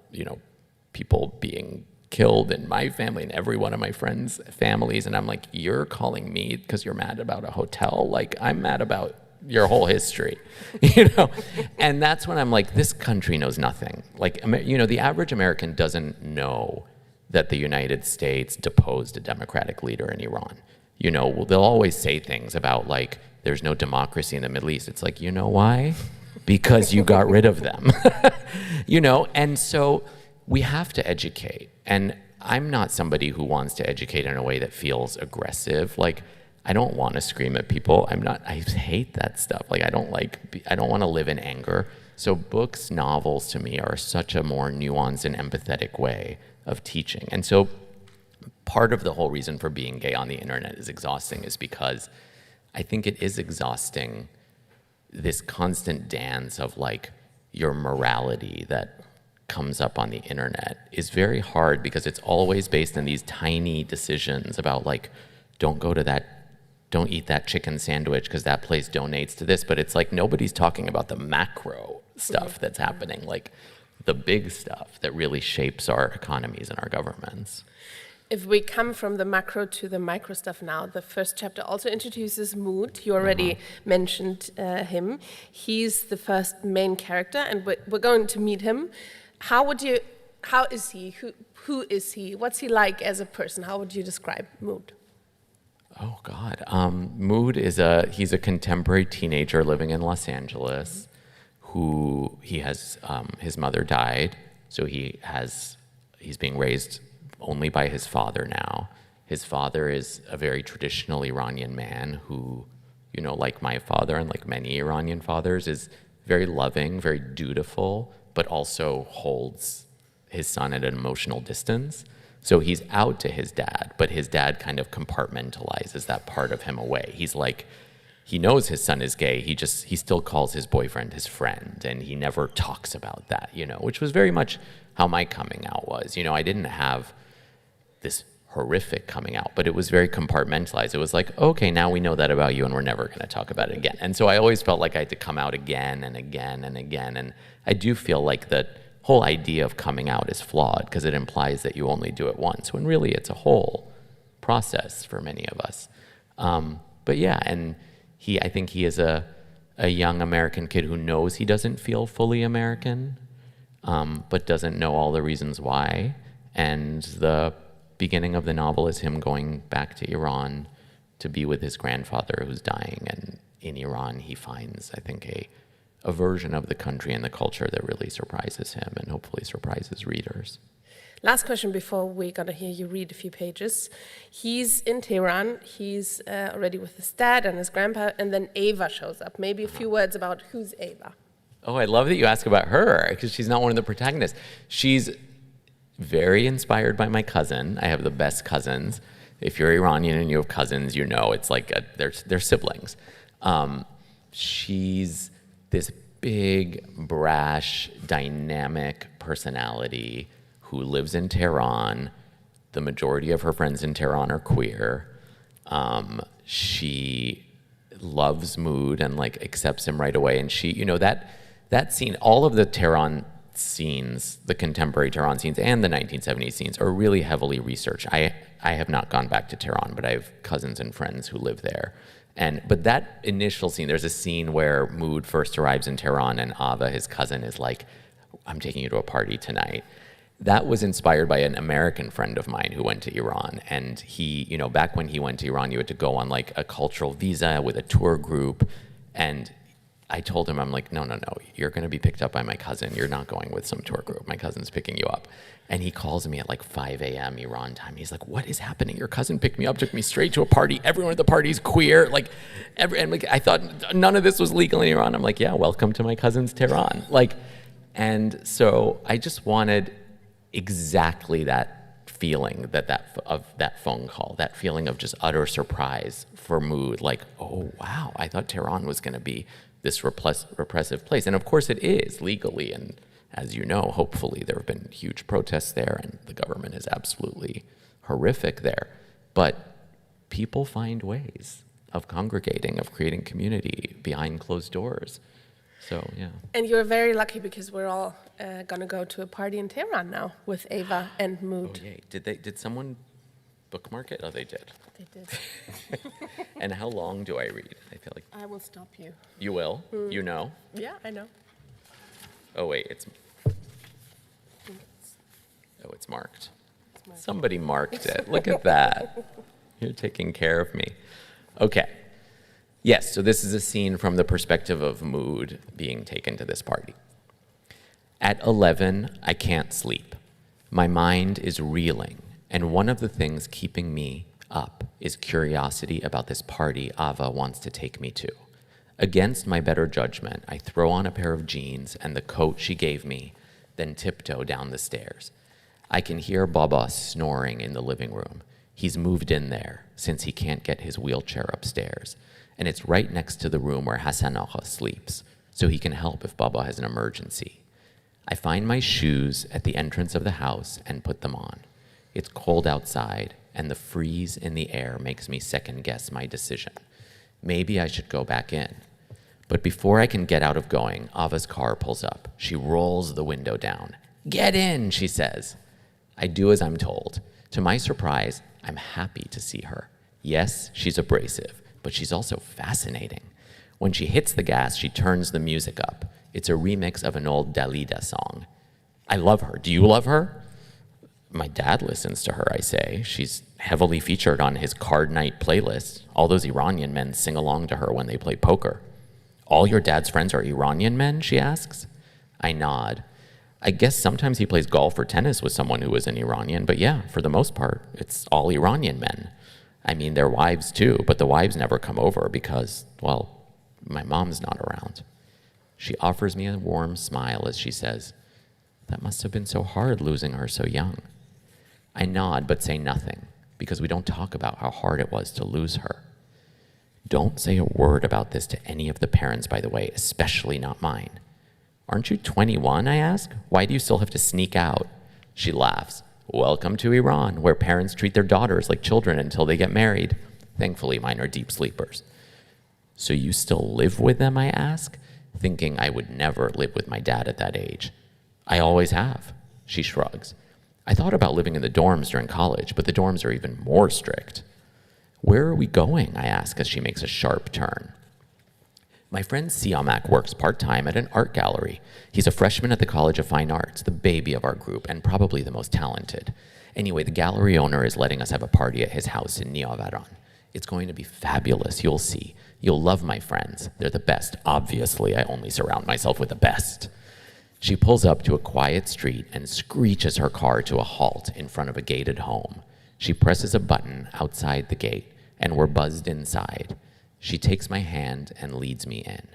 people being killed in my family and every one of my friends' families. And I'm like, you're calling me because you're mad about a hotel? Like, I'm mad about your whole history, And that's when I'm like, this country knows nothing. Like, the average American doesn't know that the United States deposed a democratic leader in Iran. They'll always say things about, like, there's no democracy in the Middle East. It's like, you know why? Because you got rid of them, And so we have to educate. And I'm not somebody who wants to educate in a way that feels aggressive. Like, I don't want to scream at people. I hate that stuff. Like, I don't want to live in anger. So books, novels to me are such a more nuanced and empathetic way of teaching. And so part of the whole reason for being gay on the internet is exhausting is because I think it is exhausting, this constant dance of, like, your morality that comes up on the internet is very hard because it's always based on these tiny decisions about, like, don't eat that chicken sandwich because that place donates to this. But it's like nobody's talking about the macro stuff that's happening, like the big stuff that really shapes our economies and our governments. If we come from the macro to the micro stuff now, the first chapter also introduces Moud. You already mentioned him. He's the first main character, and we're going to meet him. How is he? Who is he? What's he like as a person? How would you describe Moud? Oh, God. Moud he's a contemporary teenager living in Los Angeles who his mother died, so he's being raised only by his father now. His father is a very traditional Iranian man who, like my father and like many Iranian fathers, is very loving, very dutiful, but also holds his son at an emotional distance. So he's out to his dad, but his dad kind of compartmentalizes that part of him away. He's like, he knows his son is gay, he still calls his boyfriend his friend, and he never talks about that, which was very much how my coming out was. I didn't have this horrific coming out, but it was very compartmentalized. It was like, okay, now we know that about you and we're never going to talk about it again. And so I always felt like I had to come out again and again and again. And I do feel like that whole idea of coming out is flawed because it implies that you only do it once, when really it's a whole process for many of us. But yeah, and I think he is a young American kid who knows he doesn't feel fully American, but doesn't know all the reasons why. And the beginning of the novel is him going back to Iran to be with his grandfather who's dying. And in Iran, he finds, I think, a version of the country and the culture that really surprises him and hopefully surprises readers. Last question before we're going to hear you read a few pages. He's in Tehran. He's already with his dad and his grandpa, and then Ava shows up. Maybe a few words about who's Ava. Oh, I love that you ask about her, because she's not one of the protagonists. She's very inspired by my cousin. I have the best cousins. If you're Iranian and you have cousins, it's like they're siblings. She's this big, brash, dynamic personality who lives in Tehran. The majority of her friends in Tehran are queer. She loves Moud and accepts him right away. And she, that scene, all of the Tehran scenes, the contemporary Tehran scenes and the 1970s scenes are really heavily researched. I have not gone back to Tehran, but I have cousins and friends who live there. But that initial scene, there's a scene where Moud first arrives in Tehran and Ava, his cousin, is like, I'm taking you to a party tonight. that was inspired by an American friend of mine who went to Iran. And he, you know, back when he went to Iran, you had to go on like a cultural visa with a tour group. And I told him, I'm like, no, you're going to be picked up by my cousin. You're not going with some tour group. My cousin's picking you up. And he calls me at like 5 a.m. Iran time. He's like, what is happening? Your cousin picked me up, took me straight to a party. Everyone at the party's queer. And I thought none of this was legal in Iran. I'm like, yeah, welcome to my cousin's Tehran. And so I just wanted exactly that feeling of that phone call, that feeling of just utter surprise for Moud. Like, oh, wow, I thought Tehran was going to be this repressive place. And of course it is legally. And as you know, hopefully there have been huge protests there and the government is absolutely horrific there. But people find ways of congregating, of creating community behind closed doors. So, yeah. And you're very lucky because we're all going to go to a party in Tehran now with Ava and Moud. Oh, yay. Did someone bookmark it? Oh, they did. They did. And how long do I read? I feel like I will stop you. You will? You know? Yeah, I know. Oh, wait, it's marked. Somebody marked it. Look at that. You're taking care of me. Okay. Yes, so this is a scene from the perspective of Moud being taken to this party. At 11, I can't sleep. My mind is reeling, and one of the things keeping me up is curiosity about this party Ava wants to take me to. Against my better judgment, I throw on a pair of jeans and the coat she gave me, then tiptoe down the stairs. I can hear Baba snoring in the living room. He's moved in there since he can't get his wheelchair upstairs. And it's right next to the room where Hassan Agha sleeps, so he can help if Baba has an emergency. I find my shoes at the entrance of the house and put them on. It's cold outside, and the freeze in the air makes me second-guess my decision. Maybe I should go back in. But before I can get out of going, Ava's car pulls up. She rolls the window down. "Get in," she says. I do as I'm told. To my surprise, I'm happy to see her. Yes, she's abrasive, but she's also fascinating. When she hits the gas, she turns the music up. It's a remix of an old Dalida song. I love her. Do you love her? My dad listens to her, I say. She's heavily featured on his card night playlist. All those Iranian men sing along to her when they play poker. All your dad's friends are Iranian men, she asks. I nod. I guess sometimes he plays golf or tennis with someone who is an Iranian, but yeah, for the most part, it's all Iranian men. I mean, their wives too, but the wives never come over because, well, my mom's not around. She offers me a warm smile as she says, "That must have been so hard losing her so young." I nod but say nothing because we don't talk about how hard it was to lose her. Don't say a word about this to any of the parents, by the way, especially not mine. Aren't you 21, I ask? Why do you still have to sneak out? She laughs. Welcome to Iran, where parents treat their daughters like children until they get married. Thankfully, mine are deep sleepers. So you still live with them, I ask, thinking I would never live with my dad at that age. I always have. She shrugs. I thought about living in the dorms during college, but the dorms are even more strict. Where are we going, I ask as she makes a sharp turn. My friend Siamak works part-time at an art gallery. He's a freshman at the College of Fine Arts, the baby of our group, and probably the most talented. Anyway, the gallery owner is letting us have a party at his house in Niavaran. It's going to be fabulous, you'll see. You'll love my friends. They're the best. Obviously, I only surround myself with the best. She pulls up to a quiet street and screeches her car to a halt in front of a gated home. She presses a button outside the gate, and we're buzzed inside. She takes my hand and leads me in.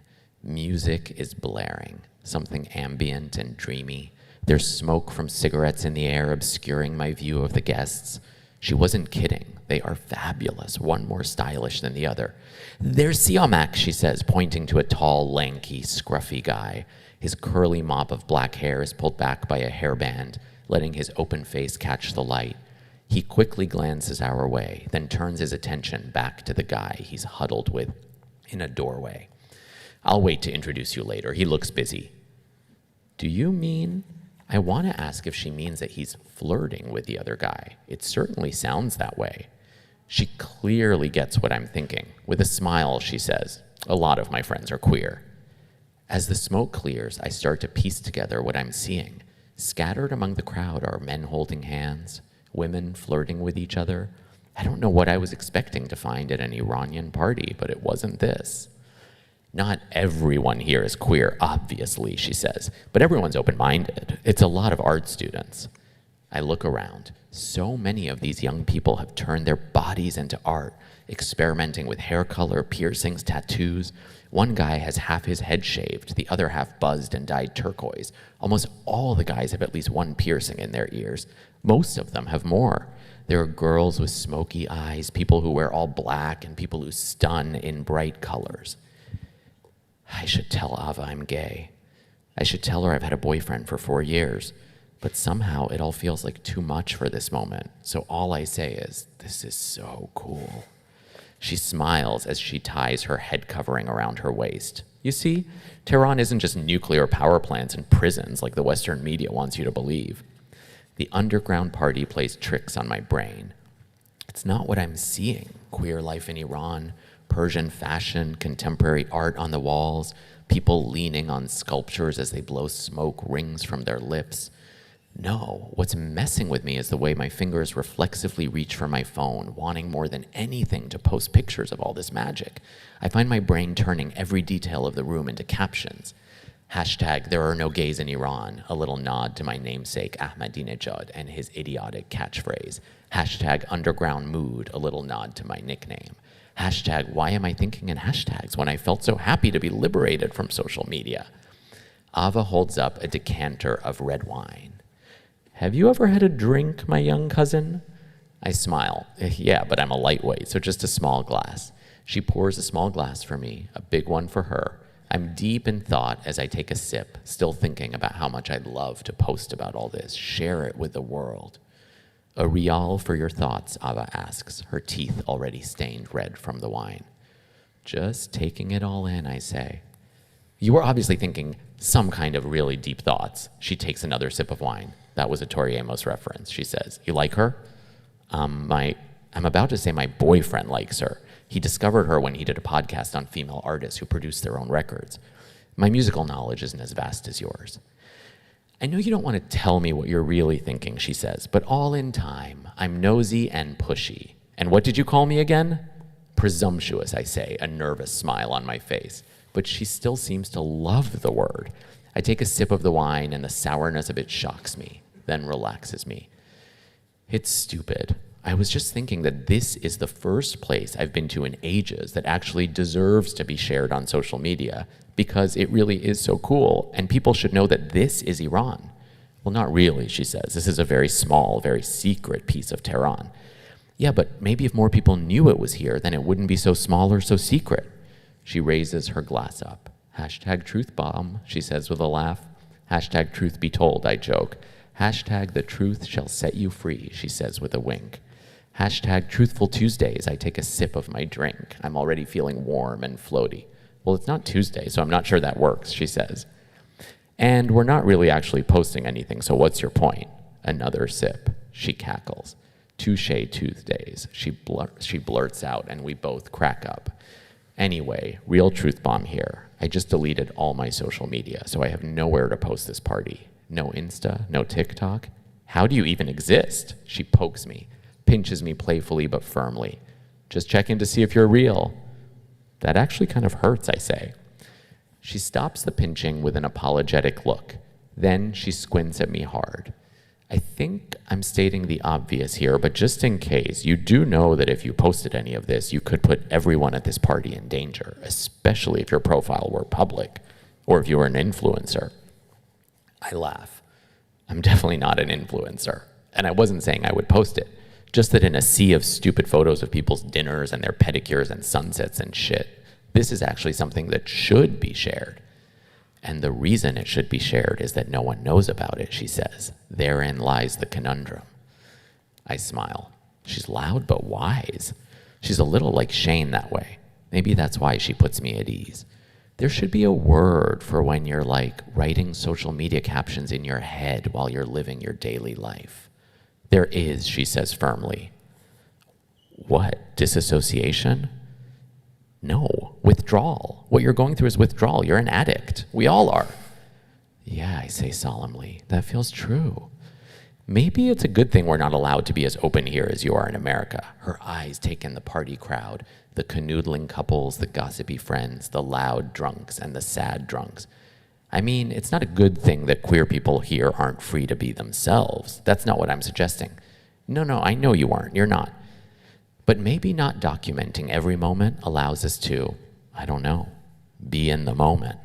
Music is blaring, something ambient and dreamy. There's smoke from cigarettes in the air obscuring my view of the guests. She wasn't kidding. They are fabulous, one more stylish than the other. There's Siamak, she says, pointing to a tall, lanky, scruffy guy. His curly mop of black hair is pulled back by a hairband, letting his open face catch the light. He quickly glances our way, then turns his attention back to the guy he's huddled with in a doorway. I'll wait to introduce you later. He looks busy. Do you mean? I want to ask if she means that he's flirting with the other guy. It certainly sounds that way. She clearly gets what I'm thinking. With a smile, she says, a lot of my friends are queer. As the smoke clears, I start to piece together what I'm seeing. Scattered among the crowd are men holding hands, women flirting with each other. I don't know what I was expecting to find at an Iranian party, but it wasn't this. Not everyone here is queer, obviously, she says, but everyone's open-minded. It's a lot of art students. I look around. So many of these young people have turned their bodies into art, experimenting with hair color, piercings, tattoos. One guy has half his head shaved, the other half buzzed and dyed turquoise. Almost all the guys have at least one piercing in their ears. Most of them have more. There are girls with smoky eyes, people who wear all black, and people who stun in bright colors. I should tell Ava I'm gay. I should tell her I've had a boyfriend for 4 years. But somehow it all feels like too much for this moment. So all I say is, this is so cool. She smiles as she ties her head covering around her waist. You see, Tehran isn't just nuclear power plants and prisons like the Western media wants you to believe. The underground party plays tricks on my brain. It's not what I'm seeing. Queer life in Iran, Persian fashion, contemporary art on the walls, people leaning on sculptures as they blow smoke rings from their lips. No, what's messing with me is the way my fingers reflexively reach for my phone, wanting more than anything to post pictures of all this magic. I find my brain turning every detail of the room into captions. Hashtag, there are no gays in Iran, a little nod to my namesake Ahmadinejad and his idiotic catchphrase. Hashtag, underground mood, a little nod to my nickname. Hashtag, why am I thinking in hashtags when I felt so happy to be liberated from social media? Ava holds up a decanter of red wine. Have you ever had a drink, my young cousin? I smile. Yeah, but I'm a lightweight, so just a small glass. She pours a small glass for me, a big one for her. I'm deep in thought as I take a sip, still thinking about how much I'd love to post about all this, share it with the world. A rial for your thoughts, Ava asks, her teeth already stained red from the wine. Just taking it all in, I say. You were obviously thinking some kind of really deep thoughts. She takes another sip of wine. That was a Tori Amos reference, she says. You like her? I'm about to say my boyfriend likes her. He discovered her when he did a podcast on female artists who produce their own records. My musical knowledge isn't as vast as yours. I know you don't want to tell me what you're really thinking, she says, but all in time, I'm nosy and pushy. And what did you call me again? Presumptuous, I say, a nervous smile on my face. But she still seems to love the word. I take a sip of the wine and the sourness of it shocks me, then relaxes me. It's stupid. I was just thinking that this is the first place I've been to in ages that actually deserves to be shared on social media because it really is so cool and people should know that this is Iran. Well, not really, she says. This is a very small, very secret piece of Tehran. Yeah, but maybe if more people knew it was here, then it wouldn't be so small or so secret. She raises her glass up. Hashtag truth bomb, she says with a laugh. Hashtag truth be told, I joke. Hashtag the truth shall set you free, she says with a wink. Hashtag truthful Tuesdays, I take a sip of my drink. I'm already feeling warm and floaty. Well, it's not Tuesday, so I'm not sure that works, she says. And we're not really actually posting anything, so what's your point? Another sip. She cackles. Touche Tuesdays, she blurts out, and we both crack up. Anyway, real truth bomb here. I just deleted all my social media, so I have nowhere to post this party. No Insta, no TikTok. How do you even exist? She pokes me, pinches me playfully but firmly. Just checking to see if you're real. That actually kind of hurts, I say. She stops the pinching with an apologetic look. Then she squints at me hard. I think I'm stating the obvious here, but just in case, you do know that if you posted any of this, you could put everyone at this party in danger, especially if your profile were public, or if you were an influencer. I laugh. I'm definitely not an influencer, and I wasn't saying I would post it, just that in a sea of stupid photos of people's dinners and their pedicures and sunsets and shit, this is actually something that should be shared. And the reason it should be shared is that no one knows about it, she says. Therein lies the conundrum. I smile. She's loud but wise. She's a little like Shane that way. Maybe that's why she puts me at ease. There should be a word for when you're like writing social media captions in your head while you're living your daily life. There is, she says firmly. What, disassociation? No, withdrawal. What you're going through is withdrawal. You're an addict. We all are. Yeah, I say solemnly. That feels true. Maybe it's a good thing we're not allowed to be as open here as you are in America. Her eyes take in the party crowd, the canoodling couples, the gossipy friends, the loud drunks, and the sad drunks. I mean, it's not a good thing that queer people here aren't free to be themselves. That's not what I'm suggesting. No, I know you aren't. You're not. But maybe not documenting every moment allows us to, I don't know, be in the moment.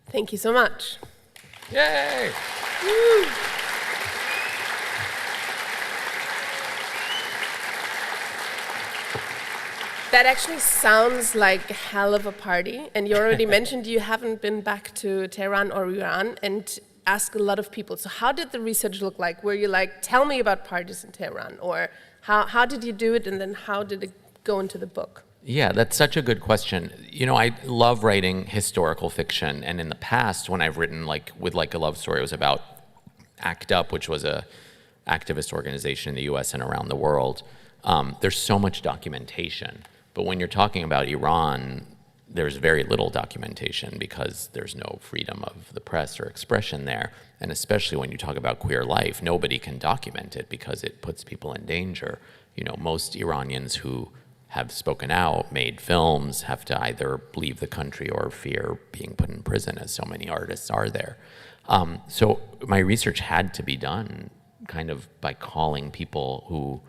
Thank you so much. Yay! Woo. That actually sounds like a hell of a party. And you already mentioned you haven't been back to Tehran or Iran and asked a lot of people. So how did the research look like? Were you like, tell me about parties in Tehran? Or how did you do it? And then how did it go into the book? Yeah, that's such a good question. You know, I love writing historical fiction. And in the past, when I've written with a love story, it was about ACT UP, which was a activist organization in the US and around the world. There's so much documentation. But when you're talking about Iran, there's very little documentation because there's no freedom of the press or expression there. And especially when you talk about queer life, nobody can document it because it puts people in danger. You know, most Iranians who have spoken out, made films, have to either leave the country or fear being put in prison, as so many artists are there. So my research had to be done kind of by calling people who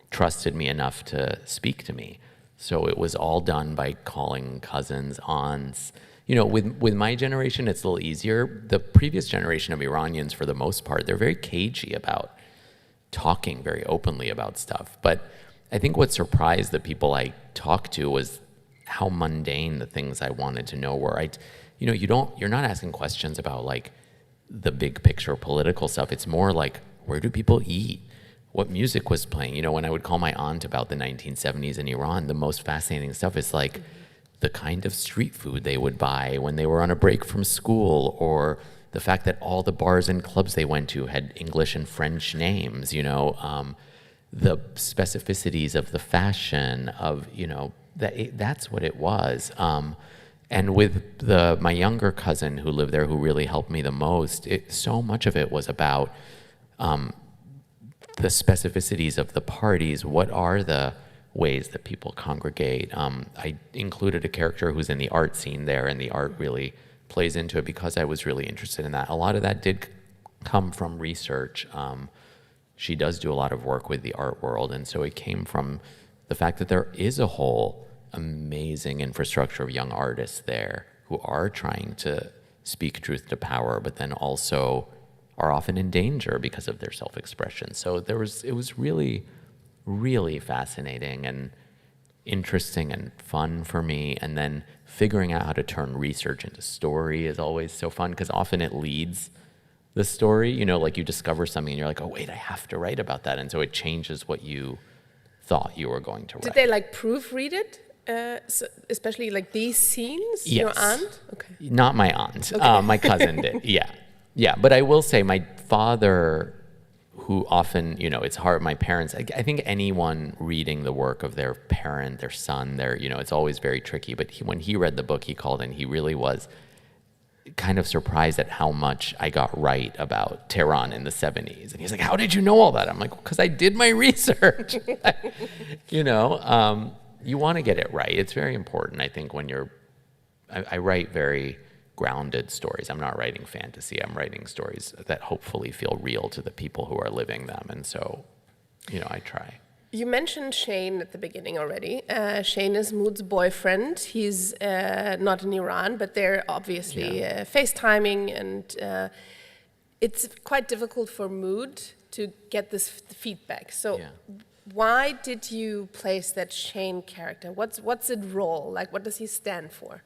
trusted me enough to speak to me. So it was all done by calling cousins, aunts. You know, with my generation, it's a little easier. The previous generation of Iranians, for the most part, they're very cagey about talking very openly about stuff. But I think what surprised the people I talked to was how mundane the things I wanted to know were. You're not asking questions about like the big picture political stuff. It's more like, where do people eat? What music was playing? You know, when I would call my aunt about the 1970s in Iran, the most fascinating stuff is like the kind of street food they would buy when they were on a break from school, or the fact that all the bars and clubs they went to had English and French names, you know, the specificities of the fashion of, you know, that's what it was. And with my younger cousin who lived there, who really helped me the most, so much of it was about the specificities of the parties. What are the ways that people congregate? I included a character who's in the art scene there, and the art really plays into it because I was really interested in that. A lot of that did come from research. She does do a lot of work with the art world, and so it came from the fact that there is a whole amazing infrastructure of young artists there who are trying to speak truth to power, but then also are often in danger because of their self-expression. So it was really, really fascinating and interesting and fun for me. And then figuring out how to turn research into story is always so fun, because often it leads the story. You know, like you discover something and you're like, oh wait, I have to write about that. And so it changes what you thought you were going to write. Did they like proofread it? So especially like these scenes? Yes. Your aunt? Okay. Not my aunt. Okay. My cousin did. Yeah, but I will say my father, who often, you know, it's hard, my parents, I think anyone reading the work of their parent, their son, you know, it's always very tricky. But when he read the book, he called and he really was kind of surprised at how much I got right about Tehran in the 70s. And he's like, how did you know all that? I'm like, because I did my research. You know, you want to get it right. It's very important, I think, when I write very grounded stories. I'm not writing fantasy. I'm writing stories that hopefully feel real to the people who are living them. And so, you know, I try. You mentioned Shane at the beginning already. Shane is Moud's boyfriend. He's not in Iran, but they're obviously FaceTiming, and it's quite difficult for Moud to get this feedback. So why did you place that Shane character? What's his role? Like, what does he stand for?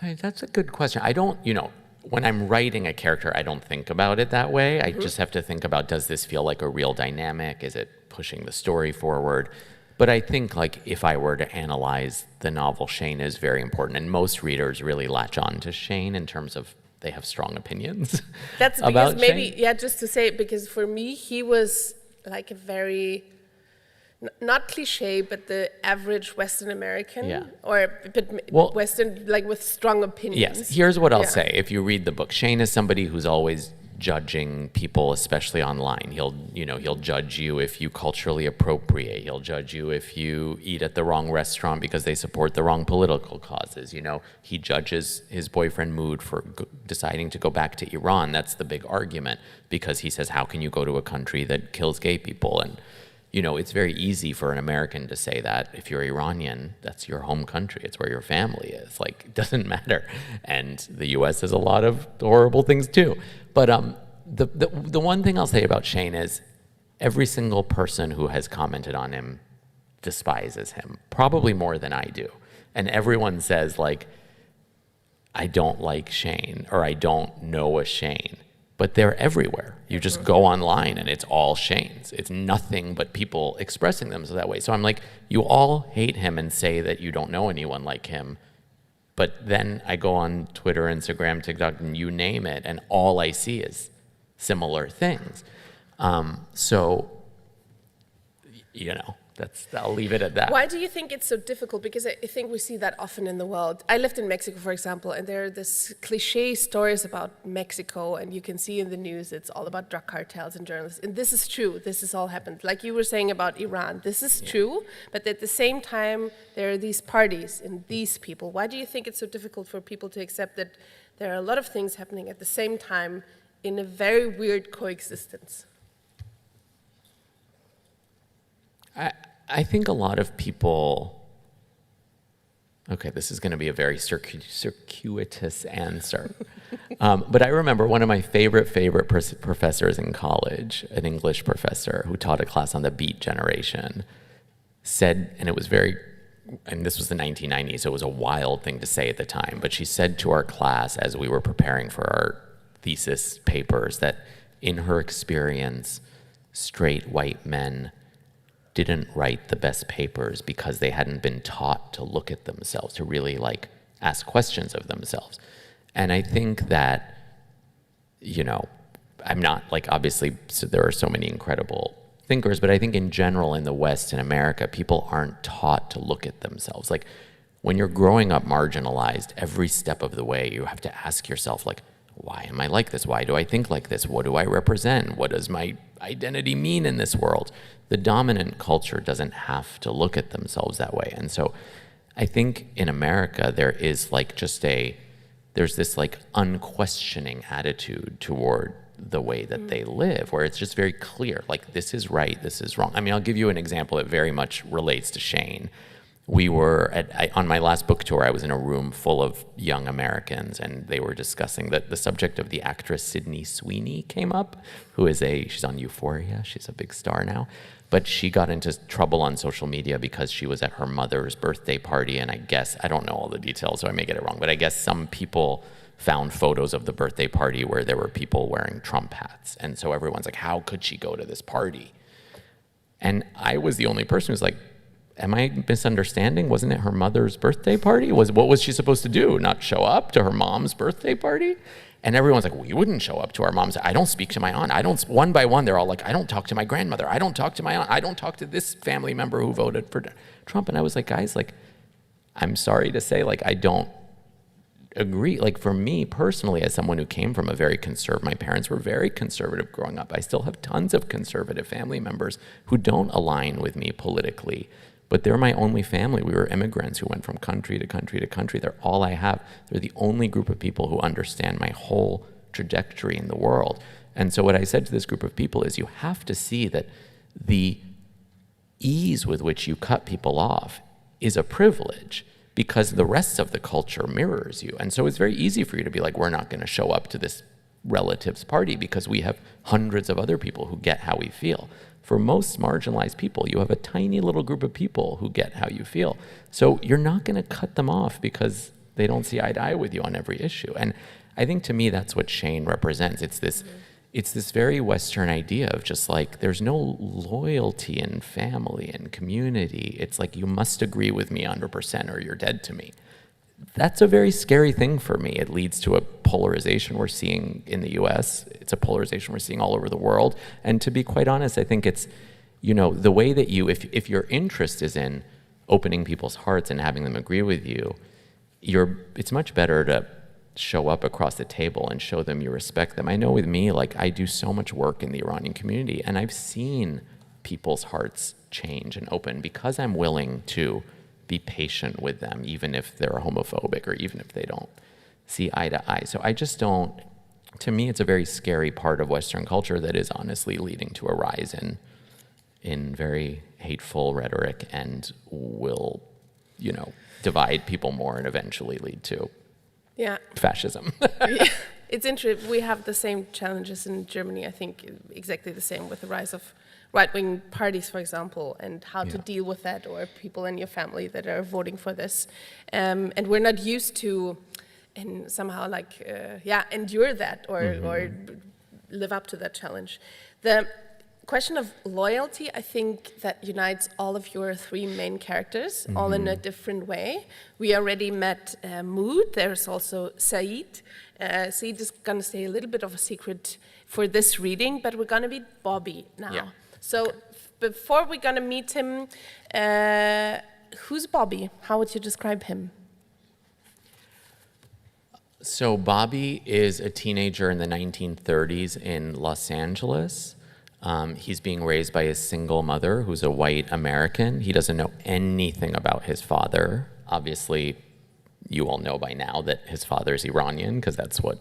That's a good question. I don't, you know, when I'm writing a character, I don't think about it that way. I just have to think about, does this feel like a real dynamic? Is it pushing the story forward? But I think, like, if I were to analyze the novel, Shane is very important. And most readers really latch on to Shane in terms of they have strong opinions. That's because maybe, Shane. Yeah, just to say, because for me, he was like a very not cliche, but the average Western American, Yeah. or but Well, Western, like with strong opinions. Yes, here's what I'll say. If you read the book, Shane is somebody who's always judging people, especially online. He'll judge you if you culturally appropriate. He'll judge you if you eat at the wrong restaurant because they support the wrong political causes. He judges his boyfriend Moud for deciding to go back to Iran. That's the big argument, because he says, how can you go to a country that kills gay people? And it's very easy for an American to say that. If you're Iranian, that's your home country. It's where your family is. Like, it doesn't matter. And the U.S. has a lot of horrible things too. But the one thing I'll say about Shane is every single person who has commented on him despises him, probably more than I do. And everyone says, like, I don't like Shane, or I don't know a Shane. But they're everywhere. You just go online and it's all Shanes. It's nothing but people expressing themselves that way. So I'm like, you all hate him and say that you don't know anyone like him. But then I go on Twitter, Instagram, TikTok, and you name it, and all I see is similar things. I'll leave it at that. Why do you think it's so difficult? Because I think we see that often in the world. I lived in Mexico, for example, and there are this cliche stories about Mexico, and you can see in the news it's all about drug cartels and journalists. And this is true. This has all happened. Like you were saying about Iran, this is true. But at the same time, there are these parties and these people. Why do you think it's so difficult for people to accept that there are a lot of things happening at the same time in a very weird coexistence? I think a lot of people, okay, this is going to be a very circuitous answer. But I remember one of my favorite professors in college, an English professor who taught a class on the Beat Generation, said, and this was the 1990s, so it was a wild thing to say at the time, but she said to our class as we were preparing for our thesis papers that in her experience, straight white men didn't write the best papers because they hadn't been taught to look at themselves, to really ask questions of themselves. And I think that, I'm not obviously, so there are so many incredible thinkers, but I think in general in the West, in America, people aren't taught to look at themselves. Like when you're growing up marginalized, every step of the way, you have to ask yourself, why am I like this? Why do I think like this? What do I represent? What does my identity mean in this world? The dominant culture doesn't have to look at themselves that way. And so I think in America, there is there's this unquestioning attitude toward the way that they live, where it's just very clear, this is right, this is wrong. I mean, I'll give you an example that very much relates to Shane. We were on my last book tour, I was in a room full of young Americans, and they were discussing that the subject of the actress Sydney Sweeney came up, she's on Euphoria, she's a big star now, but she got into trouble on social media because she was at her mother's birthday party, and I don't know all the details, so I may get it wrong, but I guess some people found photos of the birthday party where there were people wearing Trump hats, and so everyone's like, how could she go to this party? And I was the only person who's like, am I misunderstanding? Wasn't it her mother's birthday party? What was she supposed to do? Not show up to her mom's birthday party? And everyone's like, we wouldn't show up to our mom's. I don't speak to my aunt. One by one, they're all like, I don't talk to my grandmother. I don't talk to my aunt. I don't talk to this family member who voted for Trump. And I was like, guys, I'm sorry to say, I don't agree. For me personally, as someone who came from my parents were very conservative growing up. I still have tons of conservative family members who don't align with me politically. But they're my only family. We were immigrants who went from country to country to country. They're all I have. They're the only group of people who understand my whole trajectory in the world. And so what I said to this group of people is you have to see that the ease with which you cut people off is a privilege because the rest of the culture mirrors you. And so it's very easy for you to be like, we're not going to show up to this relative's party because we have hundreds of other people who get how we feel. For most marginalized people, you have a tiny little group of people who get how you feel. So you're not going to cut them off because they don't see eye to eye with you on every issue. And I think to me, that's what Shane represents. It's this very Western idea of just there's no loyalty in family and community. It's you must agree with me 100% or you're dead to me. That's a very scary thing for me. It leads to a polarization we're seeing in the US. It's a polarization we're seeing all over the world. And to be quite honest, I think it's, the way that if your interest is in opening people's hearts and having them agree with you, it's much better to show up across the table and show them you respect them. I know with me, like, I do so much work in the Iranian community, and I've seen people's hearts change and open because I'm willing to be patient with them, even if they're homophobic or even if they don't see eye to eye. So I just don't, to me, it's a very scary part of Western culture that is honestly leading to a rise in very hateful rhetoric and will, divide people more and eventually lead to fascism. Yeah. It's interesting. We have the same challenges in Germany, I think, exactly the same with the rise of right-wing parties, for example, and how to deal with that, or people in your family that are voting for this. And we're not used to, and somehow endure that or live up to that challenge. The question of loyalty, I think, that unites all of your three main characters, all in a different way. We already met Moud. There's also Saeed. Saeed is going to stay a little bit of a secret for this reading, but we're going to meet Bobby now. Yeah. So before we're going to meet him, who's Bobby? How would you describe him? So Bobby is a teenager in the 1930s in Los Angeles. He's being raised by a single mother who's a white American. He doesn't know anything about his father. Obviously, you all know by now that his father is Iranian, because that's what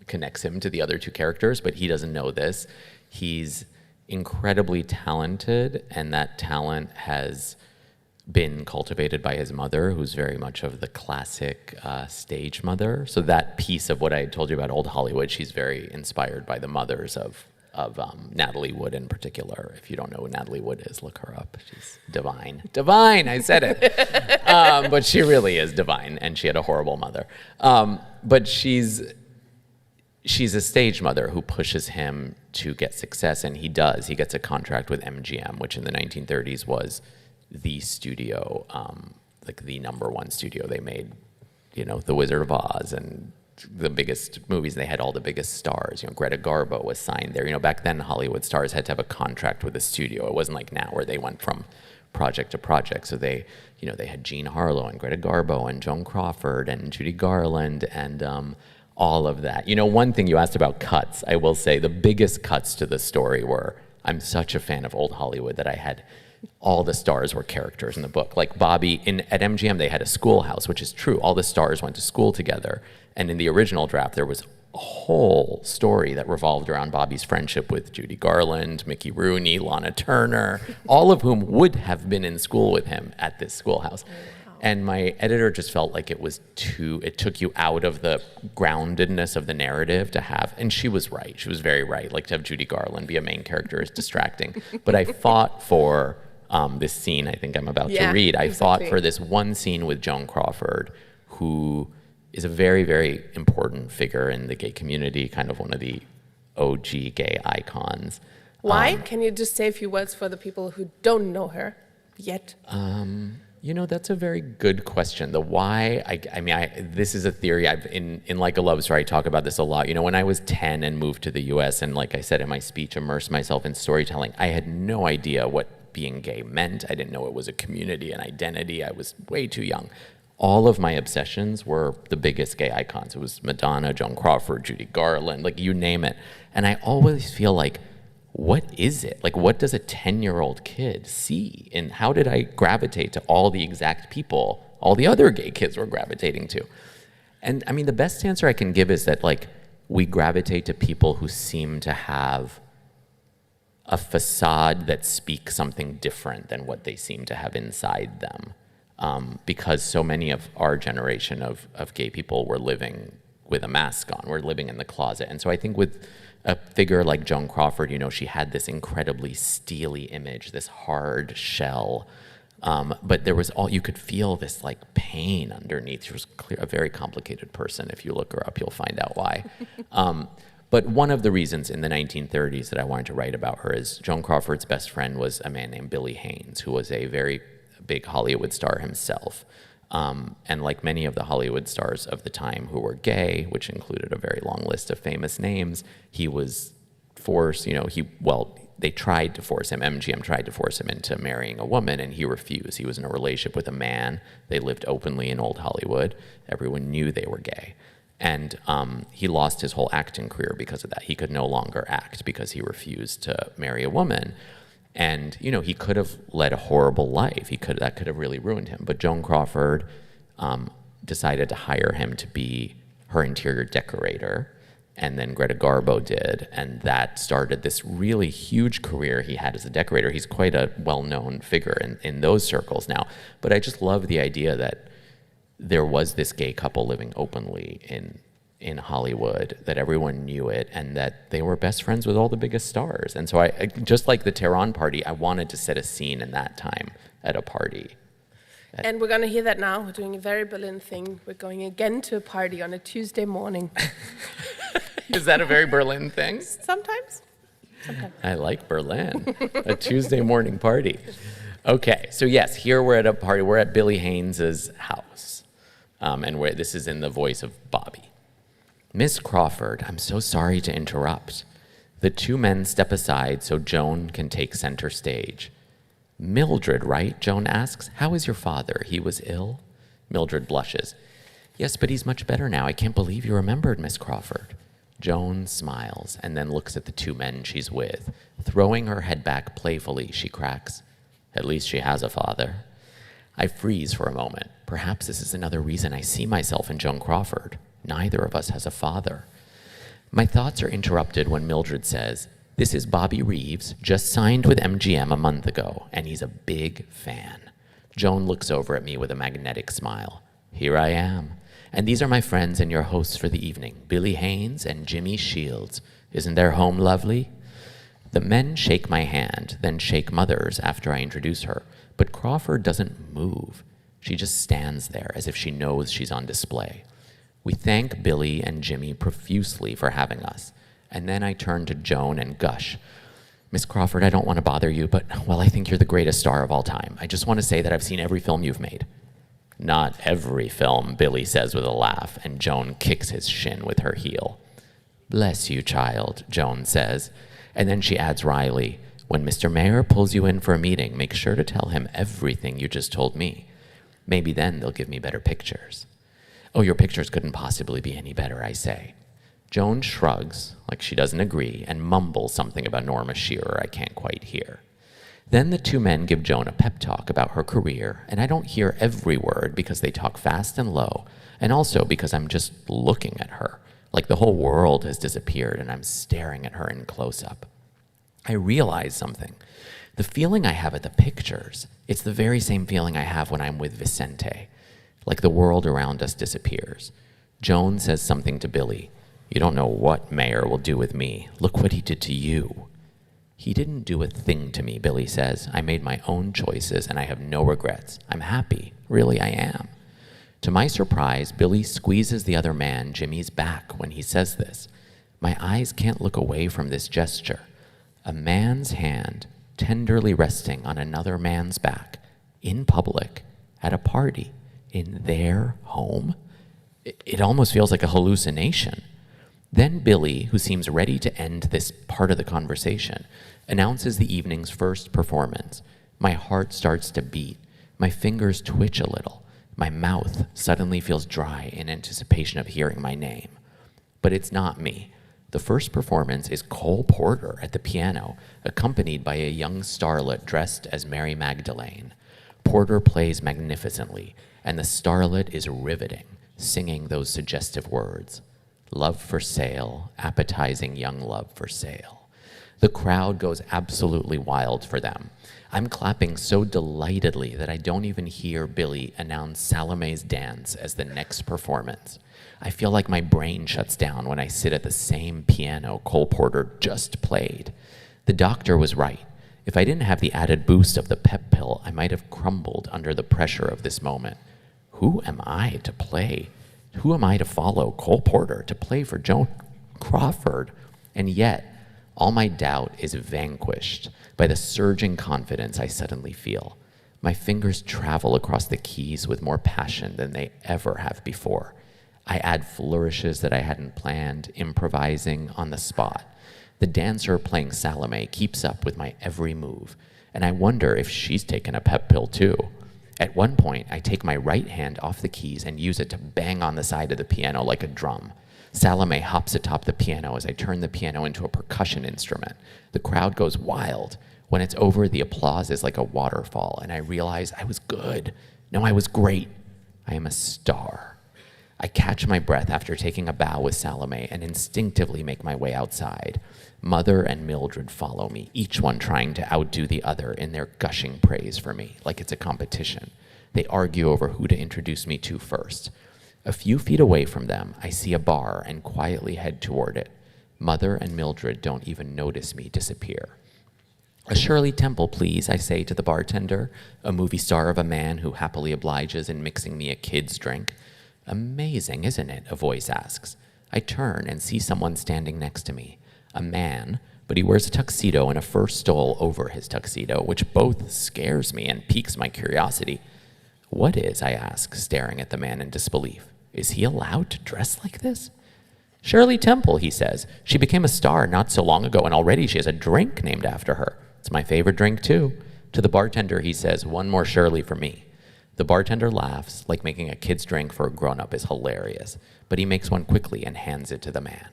connects him to the other two characters, but he doesn't know this. He's incredibly talented, and that talent has been cultivated by his mother, who's very much of the classic stage mother. So that piece of what I told you about old Hollywood, she's very inspired by the mothers of Natalie Wood in particular. If you don't know who Natalie Wood is, look her up. She's divine. Divine, I said it. But she really is divine, and she had a horrible mother. But she's a stage mother who pushes him to get success, and he does. He gets a contract with MGM, which in the 1930s was the studio, like the #1 studio. They made, The Wizard of Oz and the biggest movies. They had all the biggest stars. Greta Garbo was signed there. Back then, Hollywood stars had to have a contract with a studio. It wasn't like now where they went from project to project. So they had Jean Harlow and Greta Garbo and Joan Crawford and Judy Garland and all of that. One thing you asked about cuts, I will say the biggest cuts to the story were, I'm such a fan of old Hollywood that I had all the stars were characters in the book. Like Bobby, at MGM, they had a schoolhouse, which is true. All the stars went to school together. And in the original draft, there was a whole story that revolved around Bobby's friendship with Judy Garland, Mickey Rooney, Lana Turner, all of whom would have been in school with him at this schoolhouse. Wow. And my editor just felt like it took you out of the groundedness of the narrative to have, and she was right. She was very right. Like, to have Judy Garland be a main character is distracting. But I fought for this scene I think I'm about to read. I fought for this one scene with Joan Crawford, who is a very, very important figure in the gay community, kind of one of the OG gay icons. Why? Can you just say a few words for the people who don't know her yet? That's a very good question. The why, this is a theory. In Like a Love Story, I talk about this a lot. When I was 10 and moved to the US, and like I said in my speech, immersed myself in storytelling, I had no idea what being gay meant. I didn't know it was a community, an identity. I was way too young. All of my obsessions were the biggest gay icons. It was Madonna, Joan Crawford, Judy Garland, like you name it. And I always feel like, what is it? Like, what does a 10-year-old kid see? And how did I gravitate to all the exact people all the other gay kids were gravitating to? And the best answer I can give is that, like, we gravitate to people who seem to have a facade that speaks something different than what they seem to have inside them. Because so many of our generation of gay people were living with a mask on. We're living in the closet. And so I think with a figure like Joan Crawford, she had this incredibly steely image, this hard shell. But there was you could feel this like pain underneath. She was a very complicated person. If you look her up, you'll find out why. But one of the reasons in the 1930s that I wanted to write about her is Joan Crawford's best friend was a man named Billy Haynes, who was a very big Hollywood star himself. And like many of the Hollywood stars of the time who were gay, which included a very long list of famous names, he was force, they tried to force him, MGM tried to force him into marrying a woman, and he refused. He was in a relationship with a man. They lived openly in old Hollywood. Everyone knew they were gay. And he lost his whole acting career because of that. He could no longer act because he refused to marry a woman. And, he could have led a horrible life. That could have really ruined him. But Joan Crawford decided to hire him to be her interior decorator. And then Greta Garbo did, and that started this really huge career he had as a decorator. He's quite a well-known figure in those circles now. But I just love the idea that there was this gay couple living openly in Hollywood, that everyone knew it, and that they were best friends with all the biggest stars. And so I just like the Tehran party, I wanted to set a scene in that time at a party. And we're going to hear that now. We're doing a very Berlin thing. We're going again to a party on a Tuesday morning. Is that a very Berlin thing? Sometimes. I like Berlin. A Tuesday morning party. Okay, so yes, here we're at a party. We're at Billy Haynes's house. And this is in the voice of Bobby. Miss Crawford, I'm so sorry to interrupt. The two men step aside so Joan can take center stage. Mildred, right? Joan asks. How is your father? He was ill? Mildred blushes. Yes, but he's much better now. I can't believe you remembered, Miss Crawford. Joan smiles and then looks at the two men she's with. Throwing her head back playfully, she cracks. At least she has a father. I freeze for a moment. Perhaps this is another reason I see myself in Joan Crawford. Neither of us has a father. My thoughts are interrupted when Mildred says, this is Bobby Reeves, just signed with MGM a month ago, and he's a big fan. Joan looks over at me with a magnetic smile. Here I am. And these are my friends and your hosts for the evening, Billy Haynes and Jimmy Shields. Isn't their home lovely? The men shake my hand, then shake Mother's after I introduce her, but Crawford doesn't move. She just stands there as if she knows she's on display. We thank Billy and Jimmy profusely for having us. And then I turn to Joan and gush. Miss Crawford, I don't want to bother you, but, well, I think you're the greatest star of all time. I just want to say that I've seen every film you've made. Not every film, Billy says with a laugh, and Joan kicks his shin with her heel. Bless you, child, Joan says. And then she adds wryly, when Mr. Mayor pulls you in for a meeting, make sure to tell him everything you just told me. Maybe then they'll give me better pictures. Oh, your pictures couldn't possibly be any better, I say. Joan shrugs, like she doesn't agree, and mumbles something about Norma Shearer I can't quite hear. Then the two men give Joan a pep talk about her career, and I don't hear every word because they talk fast and low, and also because I'm just looking at her, like the whole world has disappeared and I'm staring at her in close-up. I realize something. The feeling I have at the pictures, it's the very same feeling I have when I'm with Vicente, like the world around us disappears. Joan says something to Billy. You don't know what Mayor will do with me. Look what he did to you. He didn't do a thing to me, Billy says. I made my own choices and I have no regrets. I'm happy. Really, I am. To my surprise, Billy squeezes the other man, Jimmy's back, when he says this. My eyes can't look away from this gesture. A man's hand tenderly resting on another man's back, in public, at a party, in their home. It almost feels like a hallucination. Then Billy, who seems ready to end this part of the conversation, announces the evening's first performance. My heart starts to beat. My fingers twitch a little. My mouth suddenly feels dry in anticipation of hearing my name. But it's not me. The first performance is Cole Porter at the piano, accompanied by a young starlet dressed as Mary Magdalene. Porter plays magnificently, and the starlet is riveting, singing those suggestive words. Love for sale, appetizing young love for sale. The crowd goes absolutely wild for them. I'm clapping so delightedly that I don't even hear Billy announce Salome's dance as the next performance. I feel like my brain shuts down when I sit at the same piano Cole Porter just played. The doctor was right. If I didn't have the added boost of the pep pill, I might have crumbled under the pressure of this moment. Who am I to play? Who am I to follow Cole Porter, to play for Joan Crawford? And yet, all my doubt is vanquished by the surging confidence I suddenly feel. My fingers travel across the keys with more passion than they ever have before. I add flourishes that I hadn't planned, improvising on the spot. The dancer playing Salome keeps up with my every move, and I wonder if she's taken a pep pill too. At one point, I take my right hand off the keys and use it to bang on the side of the piano like a drum. Salome hops atop the piano as I turn the piano into a percussion instrument. The crowd goes wild. When it's over, the applause is like a waterfall, and I realize I was good. No, I was great. I am a star. I catch my breath after taking a bow with Salome and instinctively make my way outside. Mother and Mildred follow me, each one trying to outdo the other in their gushing praise for me, like it's a competition. They argue over who to introduce me to first. A few feet away from them, I see a bar and quietly head toward it. Mother and Mildred don't even notice me disappear. "A Shirley Temple, please," I say to the bartender, a movie star of a man who happily obliges in mixing me a kid's drink. "Amazing, isn't it?" a voice asks. I turn and see someone standing next to me. A man, but he wears a tuxedo and a fur stole over his tuxedo, which both scares me and piques my curiosity. "What is?" I ask, staring at the man in disbelief. "Is he allowed to dress like this?" "Shirley Temple," he says. "She became a star not so long ago, and already she has a drink named after her. It's my favorite drink, too." To the bartender, he says, "One more Shirley for me." The bartender laughs, like making a kid's drink for a grown-up is hilarious, but he makes one quickly and hands it to the man.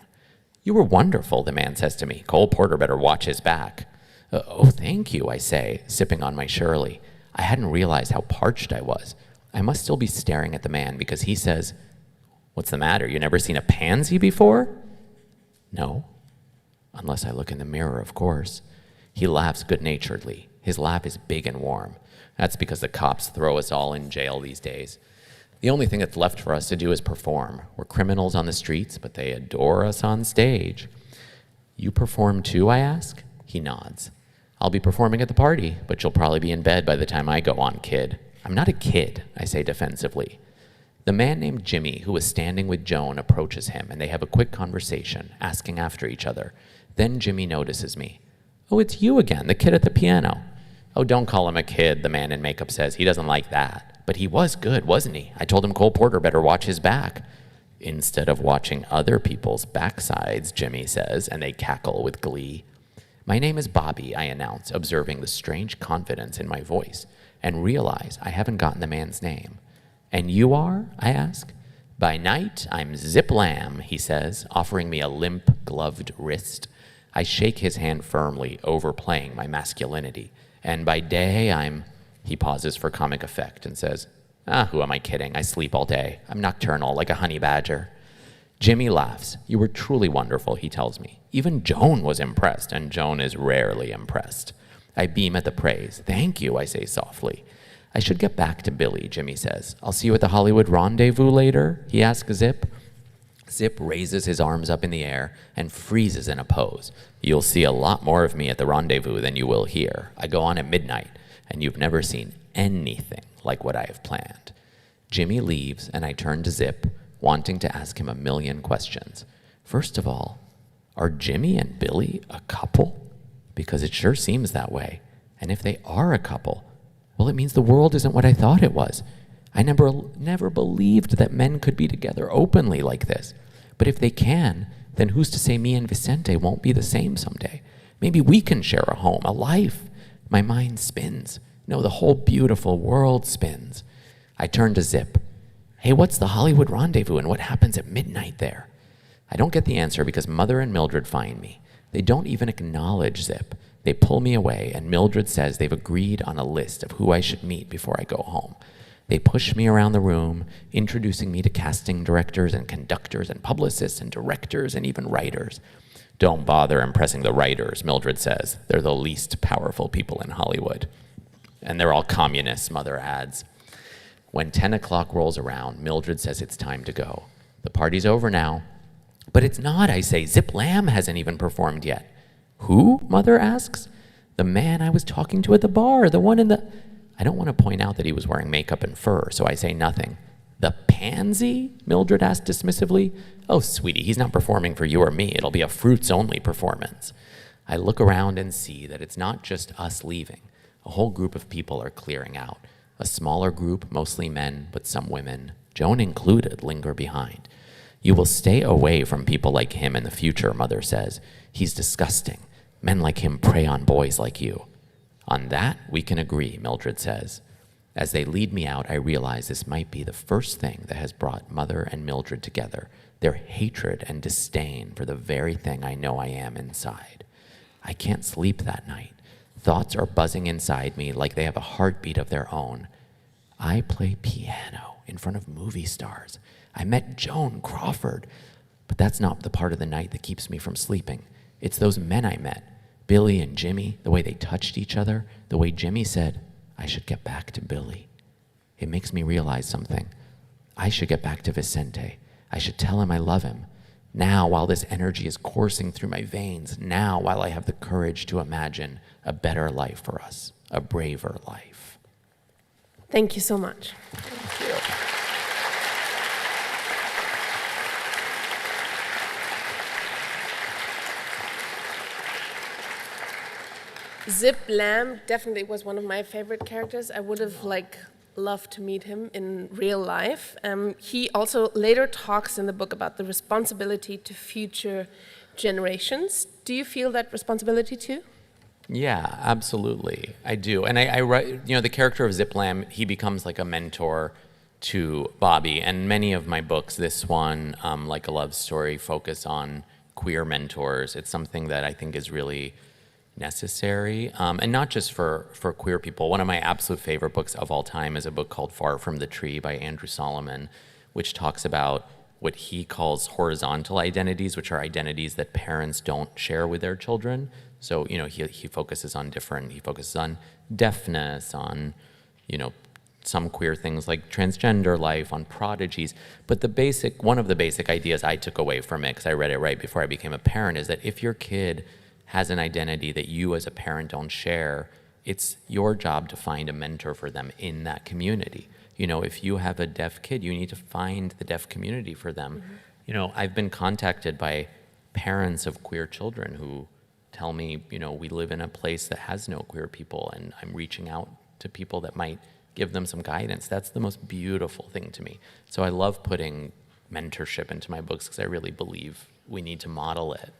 "You were wonderful," the man says to me. "Cole Porter better watch his back." "Oh, thank you," I say, sipping on my Shirley. I hadn't realized how parched I was. I must still be staring at the man because he says, "What's the matter? You never seen a pansy before?" "No. Unless I look in the mirror, of course." He laughs good-naturedly. His laugh is big and warm. That's because the cops throw us all in jail these days. The only thing that's left for us to do is perform. We're criminals on the streets, but they adore us on stage. "You perform too?" I ask. He nods. "I'll be performing at the party, but you'll probably be in bed by the time I go on, kid." "I'm not a kid," I say defensively. The man named Jimmy, who was standing with Joan, approaches him, and they have a quick conversation, asking after each other. Then Jimmy notices me. "Oh, it's you again, the kid at the piano." "Oh, don't call him a kid," the man in makeup says. "He doesn't like that." "But he was good, wasn't he? I told him Cole Porter better watch his back." "Instead of watching other people's backsides," Jimmy says, and they cackle with glee. "My name is Bobby," I announce, observing the strange confidence in my voice, and realize I haven't gotten the man's name. "And you are?" I ask. "By night, I'm Zip Lamb," he says, offering me a limp, gloved wrist. I shake his hand firmly, overplaying my masculinity. "And by day, I'm..." He pauses for comic effect and says, "Who am I kidding? I sleep all day. I'm nocturnal, like a honey badger." Jimmy laughs. "You were truly wonderful," he tells me. "Even Joan was impressed, and Joan is rarely impressed." I beam at the praise. "Thank you," I say softly. "I should get back to Billy," Jimmy says. "I'll see you at the Hollywood Rendezvous later," he asks Zip. Zip raises his arms up in the air and freezes in a pose. "You'll see a lot more of me at the rendezvous than you will here. I go on at midnight, and you've never seen anything like what I have planned." Jimmy leaves, and I turn to Zip, wanting to ask him a million questions. First of all, are Jimmy and Billy a couple? Because it sure seems that way. And if they are a couple, well, it means the world isn't what I thought it was. I never believed that men could be together openly like this. But if they can, then who's to say me and Vicente won't be the same someday? Maybe we can share a home, a life. My mind spins. No, the whole beautiful world spins. I turn to Zip. "Hey, what's the Hollywood Rendezvous and what happens at midnight there?" I don't get the answer because Mother and Mildred find me. They don't even acknowledge Zip. They pull me away, and Mildred says they've agreed on a list of who I should meet before I go home. They push me around the room, introducing me to casting directors and conductors and publicists and directors and even writers. "Don't bother impressing the writers," Mildred says. "They're the least powerful people in Hollywood." "And they're all communists," Mother adds. When 10 o'clock rolls around, Mildred says it's time to go. "The party's over now." "But it's not," I say. "Zip Lamb hasn't even performed yet." "Who?" Mother asks. "The man I was talking to at the bar, the one in the..." I don't want to point out that he was wearing makeup and fur, so I say nothing. "The pansy?" Mildred asked dismissively. "Oh, sweetie, he's not performing for you or me. It'll be a fruits-only performance." I look around and see that it's not just us leaving. A whole group of people are clearing out. A smaller group, mostly men, but some women, Joan included, linger behind. You will stay away from people like him in the future, Mother says. He's disgusting. Men like him prey on boys like you. On that, we can agree, Mildred says. As they lead me out, I realize this might be the first thing that has brought Mother and Mildred together, their hatred and disdain for the very thing I know I am inside. I can't sleep that night. Thoughts are buzzing inside me like they have a heartbeat of their own. I play piano in front of movie stars. I met Joan Crawford. But that's not the part of the night that keeps me from sleeping. It's those men I met, Billy and Jimmy, the way they touched each other, the way Jimmy said, I should get back to Billy. It makes me realize something. I should get back to Vicente. I should tell him I love him. Now, while this energy is coursing through my veins, now, while I have the courage to imagine a better life for us, a braver life. Thank you so much. Thank you. Zip Lamb definitely was one of my favorite characters. I would have loved to meet him in real life. He also later talks in the book about the responsibility to future generations. Do you feel that responsibility too? Yeah, absolutely. I do. And I write, the character of Zip Lamb, he becomes like a mentor to Bobby. And many of my books, this one, Like a Love Story, focus on queer mentors. It's something that I think is really necessary, and not just for queer people. One of my absolute favorite books of all time is a book called Far From the Tree by Andrew Solomon, which talks about what he calls horizontal identities, which are identities that parents don't share with their children. So, he focuses on he focuses on deafness, on, some queer things like transgender life, on prodigies. But one of the basic ideas I took away from it, because I read it right before I became a parent, is that if your kid has an identity that you as a parent don't share, it's your job to find a mentor for them in that community. If you have a deaf kid, you need to find the deaf community for them. Mm-hmm. I've been contacted by parents of queer children who tell me, we live in a place that has no queer people, and I'm reaching out to people that might give them some guidance. That's the most beautiful thing to me. So I love putting mentorship into my books because I really believe we need to model it.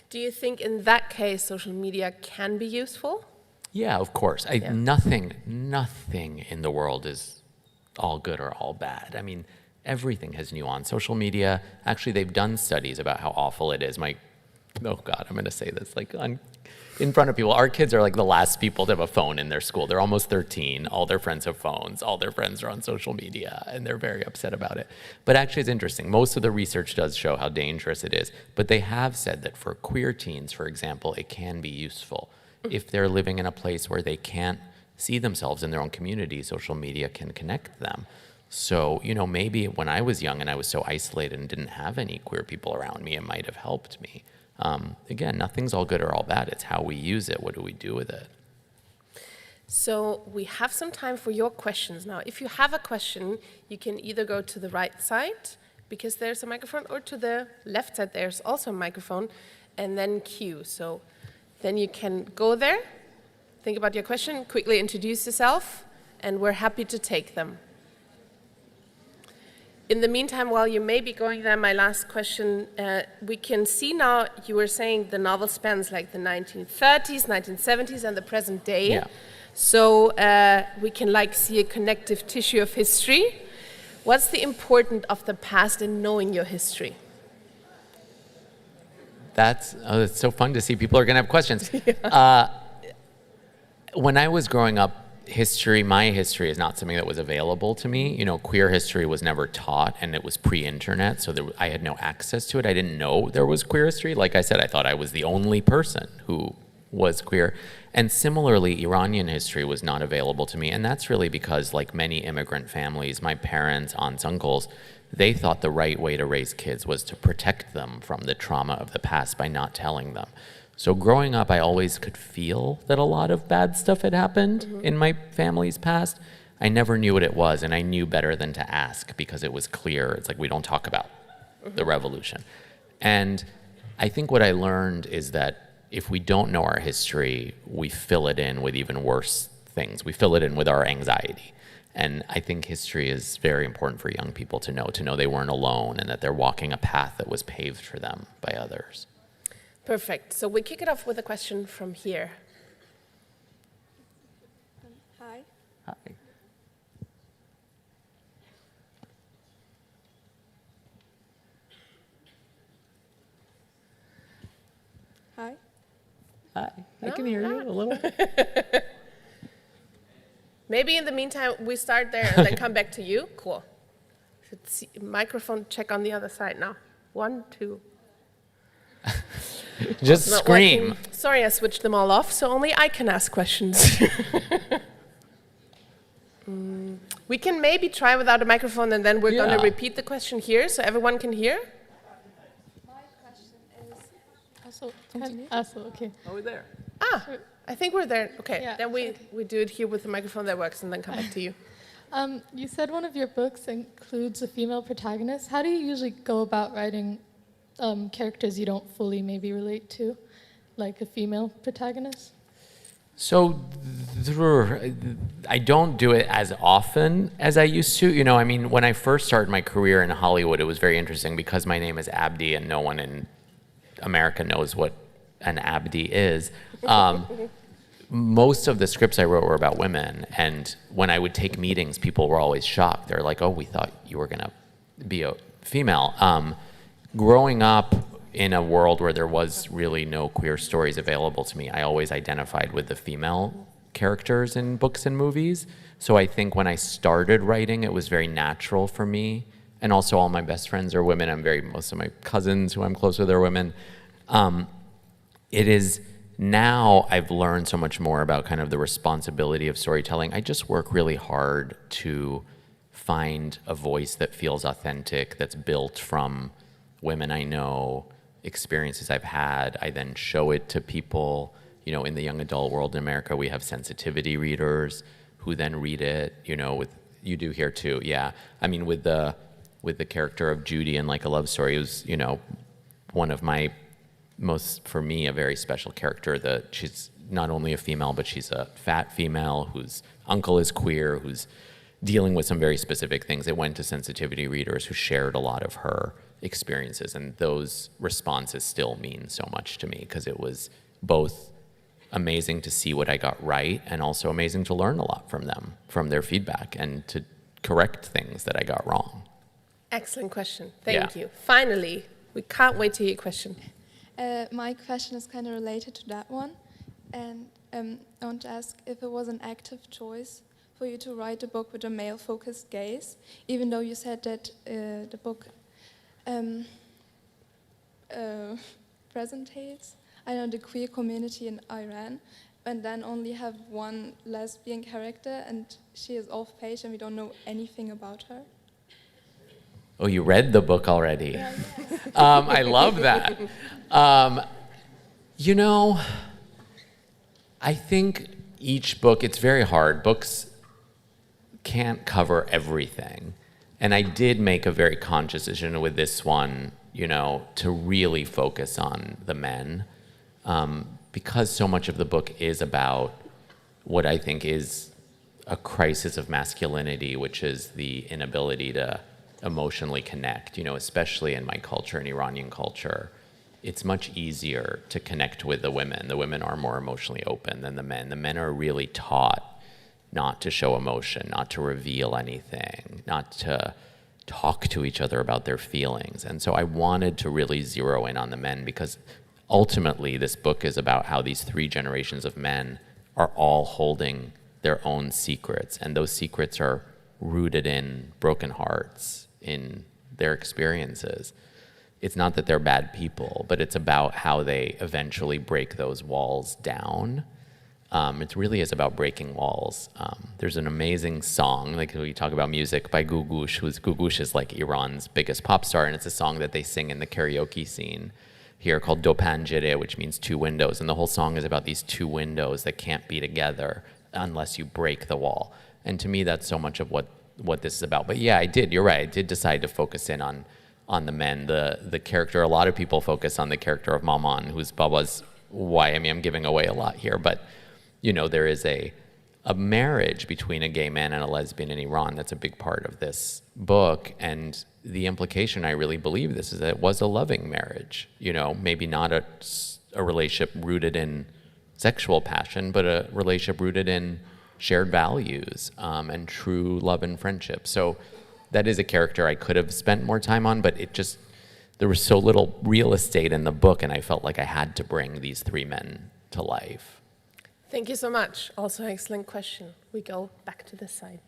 Do you think in that case social media can be useful? Yeah, of course. Nothing in the world is all good or all bad. I mean, everything has nuance. Social media, actually, they've done studies about how awful it is. Oh God, I'm going to say this in front of people. Our kids are like the last people to have a phone in their school. They're almost 13. All their friends have phones. All their friends are on social media, and they're very upset about it. But actually, it's interesting. Most of the research does show how dangerous it is. But they have said that for queer teens, for example, it can be useful. If they're living in a place where they can't see themselves in their own community, social media can connect them. So, maybe when I was young and I was so isolated and didn't have any queer people around me, it might have helped me. Again, nothing's all good or all bad. It's how we use it. What do we do with it? So we have some time for your questions now. If you have a question, you can either go to the right side, because there's a microphone, or to the left side, there's also a microphone, and then queue. So then you can go there, think about your question, quickly introduce yourself, and we're happy to take them. In the meantime, while you may be going there, my last question, we can see now, you were saying the novel spans like the 1930s, 1970s, and the present day. Yeah. So we can see a connective tissue of history. What's the importance of the past in knowing your history? It's so fun to see people are going to have questions. Yeah. When I was growing up, my history is not something that was available to me. Queer history was never taught, and it was pre-internet, so I had no access to it. I didn't know there was queer history. Like I said, I thought I was the only person who was queer. And similarly, Iranian history was not available to me, and that's really because, like many immigrant families, my parents, aunts, uncles, they thought the right way to raise kids was to protect them from the trauma of the past by not telling them. So growing up, I always could feel that a lot of bad stuff had happened in my family's past. I never knew what it was, and I knew better than to ask because it was clear. It's like we don't talk about the revolution. And I think what I learned is that if we don't know our history, we fill it in with even worse things. We fill it in with our anxiety. And I think history is very important for young people to know they weren't alone and that they're walking a path that was paved for them by others. Perfect. So we kick it off with a question from here. Hi. Hi. Hi. Hi. I can hear you a little. Maybe in the meantime, we start there and then come back to you. Cool. Should see, microphone check on the other side now. 1, 2. Just scream. Working. Sorry, I switched them all off, so only I can ask questions. We can maybe try without a microphone, and then we're going to repeat the question here so everyone can hear. My question is Also, okay. Oh, we're there. I think we're there. Okay, Yeah, then we do it here with the microphone that works, and then come back to you. You said one of your books includes a female protagonist. How do you usually go about writing characters you don't fully maybe relate to, like a female protagonist? So I don't do it as often as I used to. You know, I mean, when I first started my career in Hollywood, it was very interesting because my name is Abdi and no one in America knows what an Abdi is. Most of the scripts I wrote were about women, and when I would take meetings, people were always shocked. They're like, "Oh, we thought you were gonna be a female." Growing up in a world where there was really no queer stories available to me, I always identified with the female characters in books and movies. So I think when I started writing, it was very natural for me. And also all my best friends are women. Most of my cousins who I'm close with are women. It is now I've learned so much more about kind of the responsibility of storytelling. I just work really hard to find a voice that feels authentic, that's built from women I know, experiences I've had. I then show it to people. You know, in the young adult world in America, we have sensitivity readers who then read it. You know, you do here too, yeah. I mean, with the character of Judy in Like a Love Story, it was, you know, one of my for me, a very special character. She's not only a female, but she's a fat female whose uncle is queer, who's dealing with some very specific things. It went to sensitivity readers who shared a lot of her experiences, and those responses still mean so much to me because it was both amazing to see what I got right and also amazing to learn a lot from them, from their feedback, and to correct things that I got wrong. Excellent question. Thank you. Finally, we can't wait to hear your question. My question is kind of related to that one, and I want to ask if it was an active choice for you to write a book with a male-focused gaze, even though you said that the book presentates, the queer community in Iran, and then only have one lesbian character, and she is off-page, and we don't know anything about her. Oh, you read the book already. Yeah. I love that. You know, I think each book, it's very hard. Books can't cover everything. And I did make a very conscious decision with this one, you know, to really focus on the men, because so much of the book is about what I think is a crisis of masculinity, which is the inability to emotionally connect, you know, especially in my culture, in Iranian culture. It's much easier to connect with the women. The women are more emotionally open than the men. The men are really taught not to show emotion, not to reveal anything, not to talk to each other about their feelings. And so I wanted to really zero in on the men because ultimately this book is about how these 3 generations of men are all holding their own secrets. And those secrets are rooted in broken hearts, in their experiences. It's not that they're bad people, but it's about how they eventually break those walls down. It really is about breaking walls. There's an amazing song, like we talk about music, by Gugush, Gugush is like Iran's biggest pop star, and it's a song that they sing in the karaoke scene here called Do Panjere, which means 2 windows. And the whole song is about these 2 windows that can't be together unless you break the wall. And to me, that's so much of what this is about. But yeah, you're right, I did decide to focus in on the men. The character, a lot of people focus on the character of Maman, who's Baba's wife. I mean, I'm giving away a lot here, but you know, there is a a marriage between a gay man and a lesbian in Iran. That's a big part of this book. And the implication, I really believe this, is that it was a loving marriage. You know, maybe not a relationship rooted in sexual passion, but a relationship rooted in shared values and true love and friendship. So that is a character I could have spent more time on, but there was so little real estate in the book, and I felt like I had to bring these three men to life. Thank you so much. Also, excellent question. We go back to this side.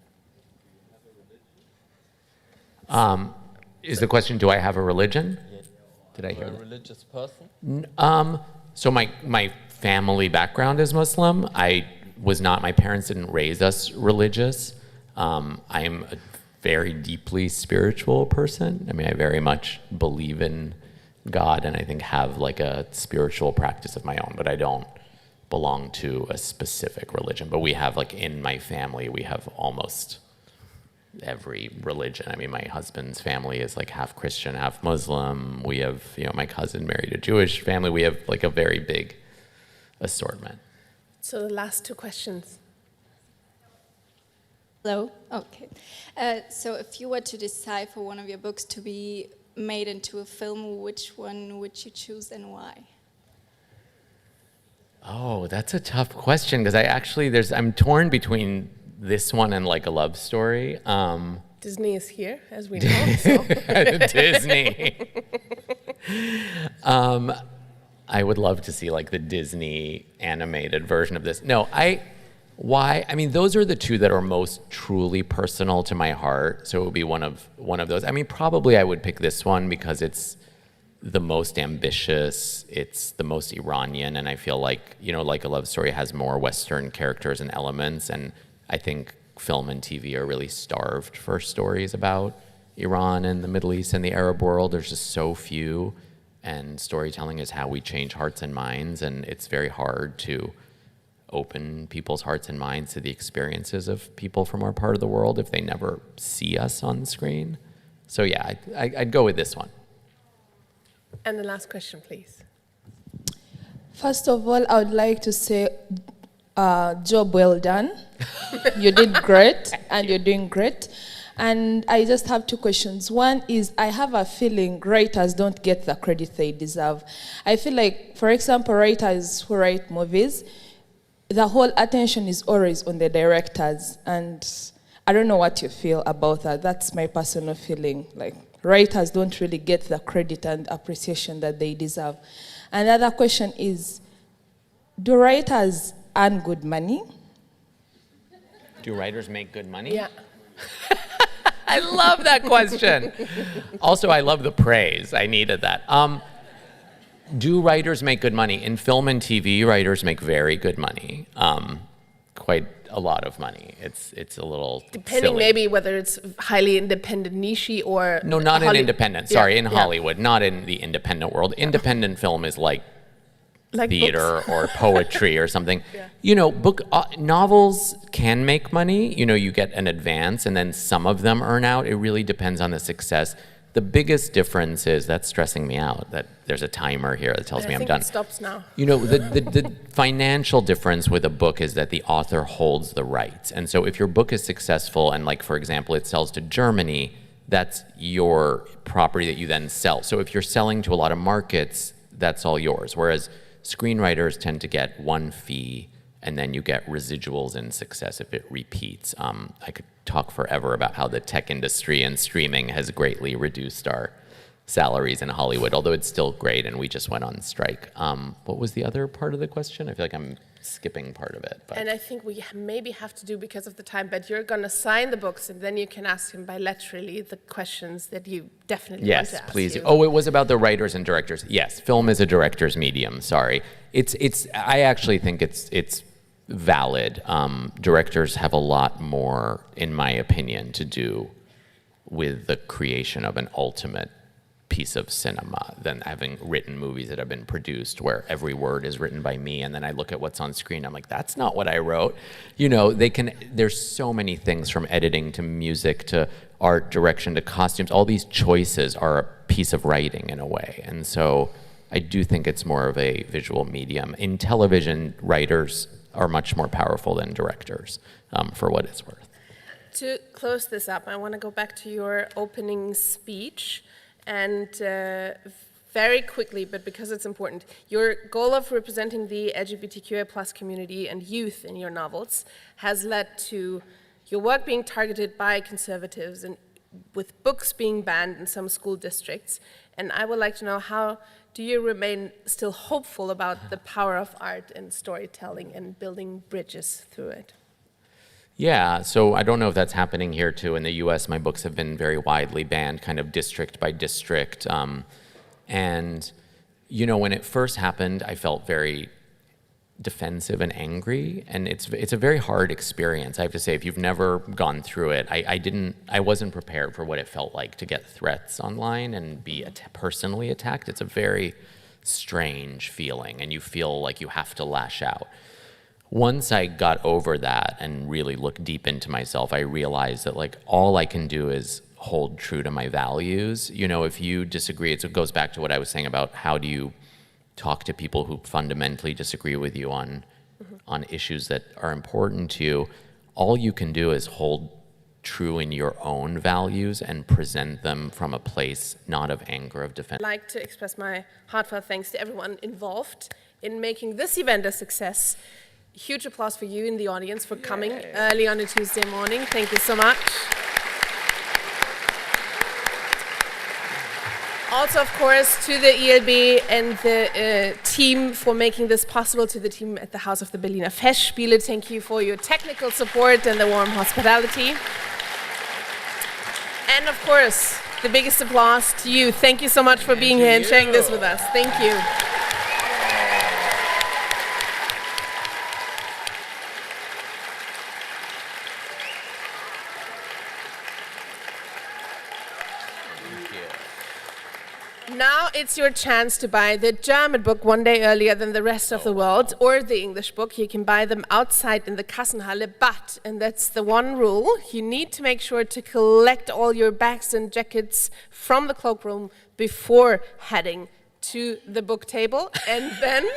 Is the question, do I have a religion? Did I hear a religious person? So my family background is Muslim. My parents didn't raise us religious. I am a very deeply spiritual person. I mean, I very much believe in God, and I think have like a spiritual practice of my own, but I don't belong to a specific religion. But we have, like, in my family, we have almost every religion. I mean, my husband's family is like half Christian, half Muslim. We have, my cousin married a Jewish family. We have like a very big assortment. So the last two questions. Hello. Okay. So if you were to decide for one of your books to be made into a film, which one would you choose and why? Oh, that's a tough question, because I'm torn between this one and like a love story. Disney is here, as we know. So. Disney. I would love to see like the Disney animated version of this. No, why? I mean, those are the two that are most truly personal to my heart. So it would be one of those. I mean, probably I would pick this one because it's the most ambitious, it's the most Iranian, and I feel like, Like a Love Story has more Western characters and elements, and I think film and TV are really starved for stories about Iran and the Middle East and the Arab world. There's just so few, and storytelling is how we change hearts and minds, and it's very hard to open people's hearts and minds to the experiences of people from our part of the world if they never see us on screen. So yeah, I'd go with this one. And the last question, please. First of all, I would like to say, job well done. You did great, and you're doing great. And I just have two questions. One is, I have a feeling writers don't get the credit they deserve. I feel like, for example, writers who write movies, the whole attention is always on the directors. And I don't know what you feel about that. That's my personal feeling. Like, writers don't really get the credit and appreciation that they deserve. Another question is, do writers earn good money? Do writers make good money? Yeah. I love that question. Also, I love the praise. I needed that. Do writers make good money? In film and TV, writers make very good money. Quite a lot of money. It's a little depending silly. Maybe whether it's highly independent niche or no, not in independent. Sorry, in Hollywood, not in the independent world. Independent film is like theater or poetry or something. Novels can make money. You get an advance, and then some of them earn out. It really depends on the success. The biggest difference is, that's stressing me out, that there's a timer here that tells me I'm done. It stops now. The financial difference with a book is that the author holds the rights. And so if your book is successful and, like, for example, it sells to Germany, that's your property that you then sell. So if you're selling to a lot of markets, that's all yours. Whereas screenwriters tend to get one fee, and then you get residuals in success if it repeats. I could talk forever about how the tech industry and streaming has greatly reduced our salaries in Hollywood, although it's still great, and we just went on strike. What was the other part of the question? I feel like I'm skipping part of it. But. And I think we maybe have to do, because of the time, but you're going to sign the books, and then you can ask him bilaterally the questions that you definitely want to ask. Yes, please. You. Oh, it was about the writers and directors. Yes, film is a director's medium. Sorry. I actually think it's valid. Directors have a lot more, in my opinion, to do with the creation of an ultimate piece of cinema than having written movies that have been produced where every word is written by me, and then I look at what's on screen, I'm like, that's not what I wrote. There's so many things, from editing to music to art direction to costumes. All these choices are a piece of writing in a way, and so I do think it's more of a visual medium. In television, writers are much more powerful than directors, for what it's worth. To close this up, I want to go back to your opening speech and very quickly, but because it's important, your goal of representing the LGBTQI+ community and youth in your novels has led to your work being targeted by conservatives and with books being banned in some school districts. And I would like to know, how do you remain still hopeful about the power of art and storytelling and building bridges through it? Yeah, so I don't know if that's happening here too. In the US, my books have been very widely banned, kind of district by district. And, you know, when it first happened, I felt very defensive and angry, and it's a very hard experience. I have to say, if you've never gone through it, I wasn't prepared for what it felt like to get threats online and be personally attacked. It's a very strange feeling, and you feel like you have to lash out. Once I got over that and really looked deep into myself, I realized that like all I can do is hold true to my values. You know, if you disagree, it goes back to what I was saying about how do you talk to people who fundamentally disagree with you on issues that are important to you. All you can do is hold true in your own values and present them from a place not of anger, of defense. I'd like to express my heartfelt thanks to everyone involved in making this event a success. Huge applause for you in the audience for coming early on a Tuesday morning. Thank you so much. Also, of course, to the ELB and the team for making this possible, to the team at the House of the Berliner Festspiele. Thank you for your technical support and the warm hospitality. And of course, the biggest applause to you. Thank you so much for being here and sharing this with us. Thank you. Now it's your chance to buy the German book one day earlier than the rest of the world, or the English book. You can buy them outside in the Kassenhalle, but, and that's the one rule, you need to make sure to collect all your bags and jackets from the cloakroom before heading to the book table, and then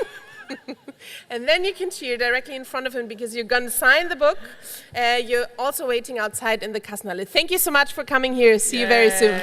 and then you can cheer directly in front of him because you're going to sign the book. You're also waiting outside in the Kassenhalle. Thank you so much for coming here. See you very soon.